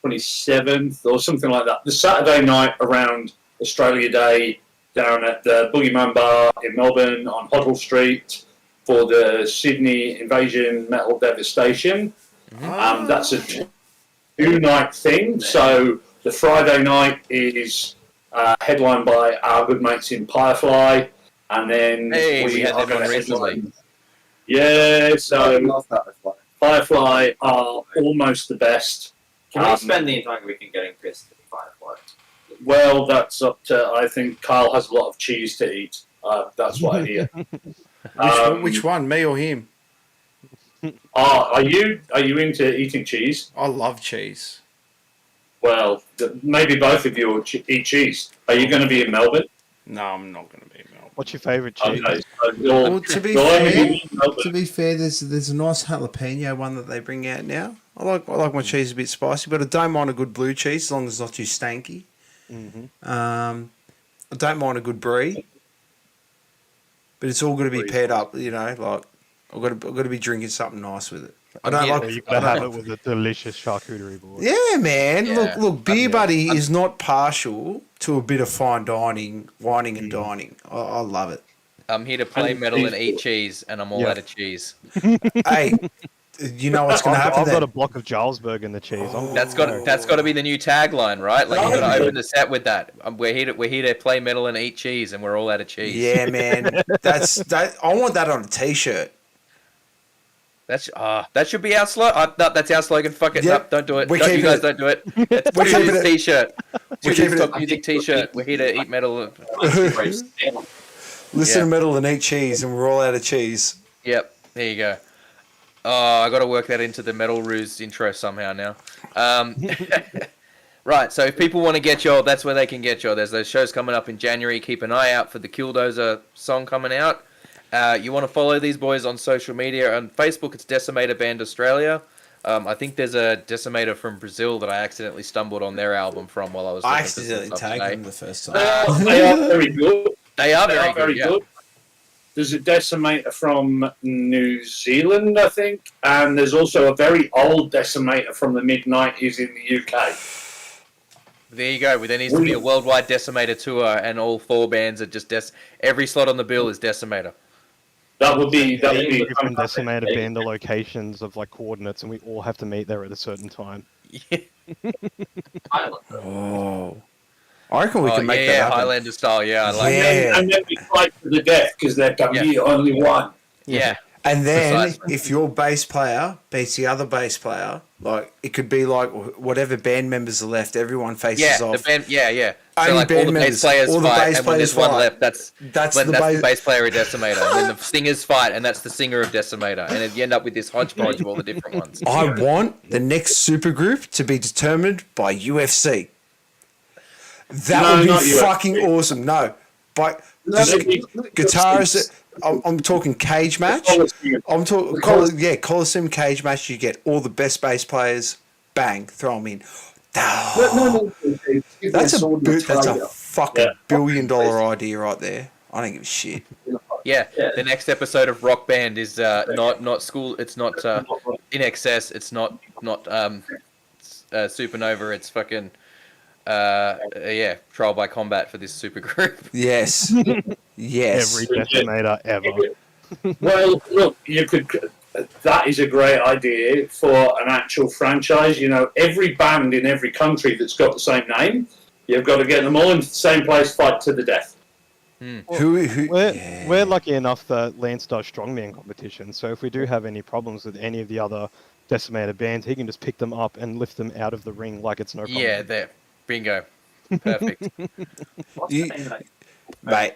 27th or something like that. The Saturday night around Australia Day down at the Boogeyman Bar in Melbourne on Hoddle Street for the Sydney Invasion Metal Devastation. That's a 2-night thing. So the Friday night is headlined by our good mates in Firefly, and then We had are them on going to recently. headline. Yeah, I so love that reply. Firefly are almost the best. Can we spend the entire weekend getting pissed at Firefly? Well, that's up to. I think Kyle has a lot of cheese to eat. That's what I hear. Which one, me or him? Are you into eating cheese? I love cheese. Well, maybe both of you will eat cheese. Are you going to be in Melbourne? No, I'm not going to be Mel. What's your favourite cheese? Okay, so Well, to be you'll only fair, be in Melbourne. to be fair, there's a nice jalapeno one that they bring out now. I like my cheese a bit spicy, but I don't mind a good blue cheese as long as it's not too stanky. I don't mind a good brie, but it's all got to be paired up. You know, like I've got to be drinking something nice with it. I don't Or you gotta have it with a delicious charcuterie board. Yeah, man. Yeah. Look, Beer Buddy is not partial to a bit of fine dining, whining and dining. I love it. I'm here to play metal and eat cheese, and I'm all out of cheese. Hey, you know what's going to happen I've got a then? block of Jarlsberg in the cheese. That's got to be the new tagline, right? Like you got to open the set with that. We're here to play metal and eat cheese, and we're all out of cheese. Yeah, man. I want that on a t-shirt. That should be our slogan. No, that's our slogan. Fuck it. Yep. No, don't do it. We're You keeping guys it. don't do it. It's We're keeping Music it. T-shirt. We're keeping Talk it. Music T-shirt. We're here to eat metal. Listen Yeah. to metal and eat cheese, and we're all out of cheese. Yep. There you go. Oh, I got to work that into the Metal Ruse intro somehow now. Right. So if people want to get you, that's where they can get you. There's those shows coming up in January. Keep an eye out for the Killdozer song coming out. You want to follow these boys on social media. On Facebook, it's Decimator Band Australia. I think there's a Decimator from Brazil that I accidentally stumbled on their album from while I was. I looking for some accidentally stuff tagged today. them the first time. They are very good. They are very good. Yeah. There's a Decimator from New Zealand, I think, and there's also a very old Decimator from the mid-90s in the UK. There you go. Well, there needs to be a worldwide Decimator tour, and all 4 bands are just every slot on the bill is Decimator. That would be different Decimator band locations of like coordinates, and we all have to meet there at a certain time. Oh. I reckon we can make that happen. Highlander style, I like Yeah. And then we fight to the death because there can be only one. Yeah. And then, Precisely. if your bass player beats the other bass player, like it could be like whatever band members are left, everyone faces off. The band, yeah. So Only like all band the members, bass players all the fight, bass and when there's players one fight. left, that's the the bass player of Decimator, and then the singers fight, and that's the singer of Decimator, and then you end up with this hodgepodge of all the different ones. I want the next supergroup to be determined by UFC. That No, would not be UFC. fucking awesome. No, but just guitarists. I'm talking cage match. I'm talking Coliseum cage match. You get all the best bass players. Bang, throw them in. That's a fucking $1 billion idea right there. I don't give a shit. Yeah, the next episode of Rock Band is not school. It's not In Excess. It's not Supernova. It's fucking Trial by Combat for this super group. Yes, yes. Every Decimator ever. Well, look, you could. That is a great idea for an actual franchise. You know, every band in every country that's got the same name, you've got to get them all into the same place, fight to the death. We're lucky enough that Lance does strongman competition, so if we do have any problems with any of the other Decimator bands, he can just pick them up and lift them out of the ring like it's no problem. Yeah, there, bingo, perfect. Mate,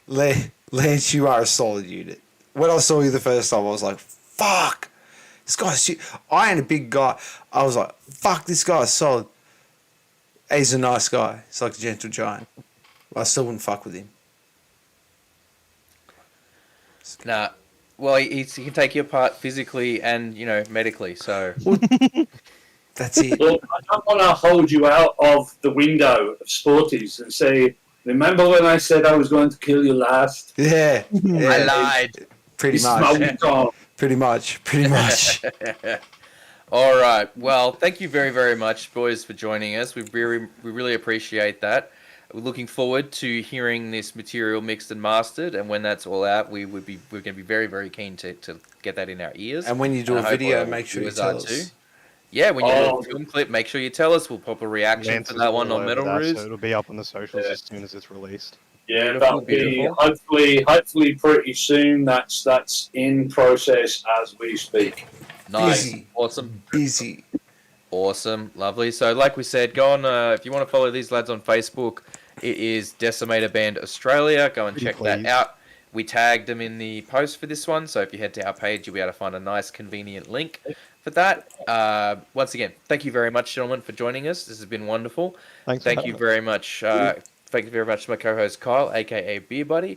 Lance, you are a solid unit. When I saw you the first time, I was like, fuck, this guy's shit. I ain't a big guy. I was like, fuck, this guy's solid. He's a nice guy. He's like a gentle giant. I still wouldn't fuck with him. Nah, well, he can take you apart physically and medically. So That's it. Look, I don't want to hold you out of the window of Sporties and say, remember when I said I was going to kill you last? Yeah, I lied. pretty This much. is my week. Pretty much. All right. Well, thank you very, very much, boys, for joining us. We really appreciate that. We're looking forward to hearing this material mixed and mastered, and when that's all out, we're going to be very, very keen to get that in our ears. And when you do And a I hope video, our make sure you viewers are tell us. too. Yeah, when you do a film clip, make sure you tell us. We'll pop a reaction Lance for is that all one on over Metal that, Ruse. so it'll be up on the socials as soon as it's released. Yeah, Beautiful, that'll be beautiful. hopefully pretty soon. That's in process as we speak. Nice. Busy. Awesome. Busy. Awesome. Lovely. So, like we said, go on, if you want to follow these lads on Facebook, it is Decimator Band Australia. Go and check that out. We tagged them in the post for this one, so if you head to our page, you'll be able to find a nice, convenient link for that. Once again, thank you very much, gentlemen, for joining us. This has been wonderful. Thanks. Thank you very much. Thank you very much to my co-host Kyle, aka Beer Buddy,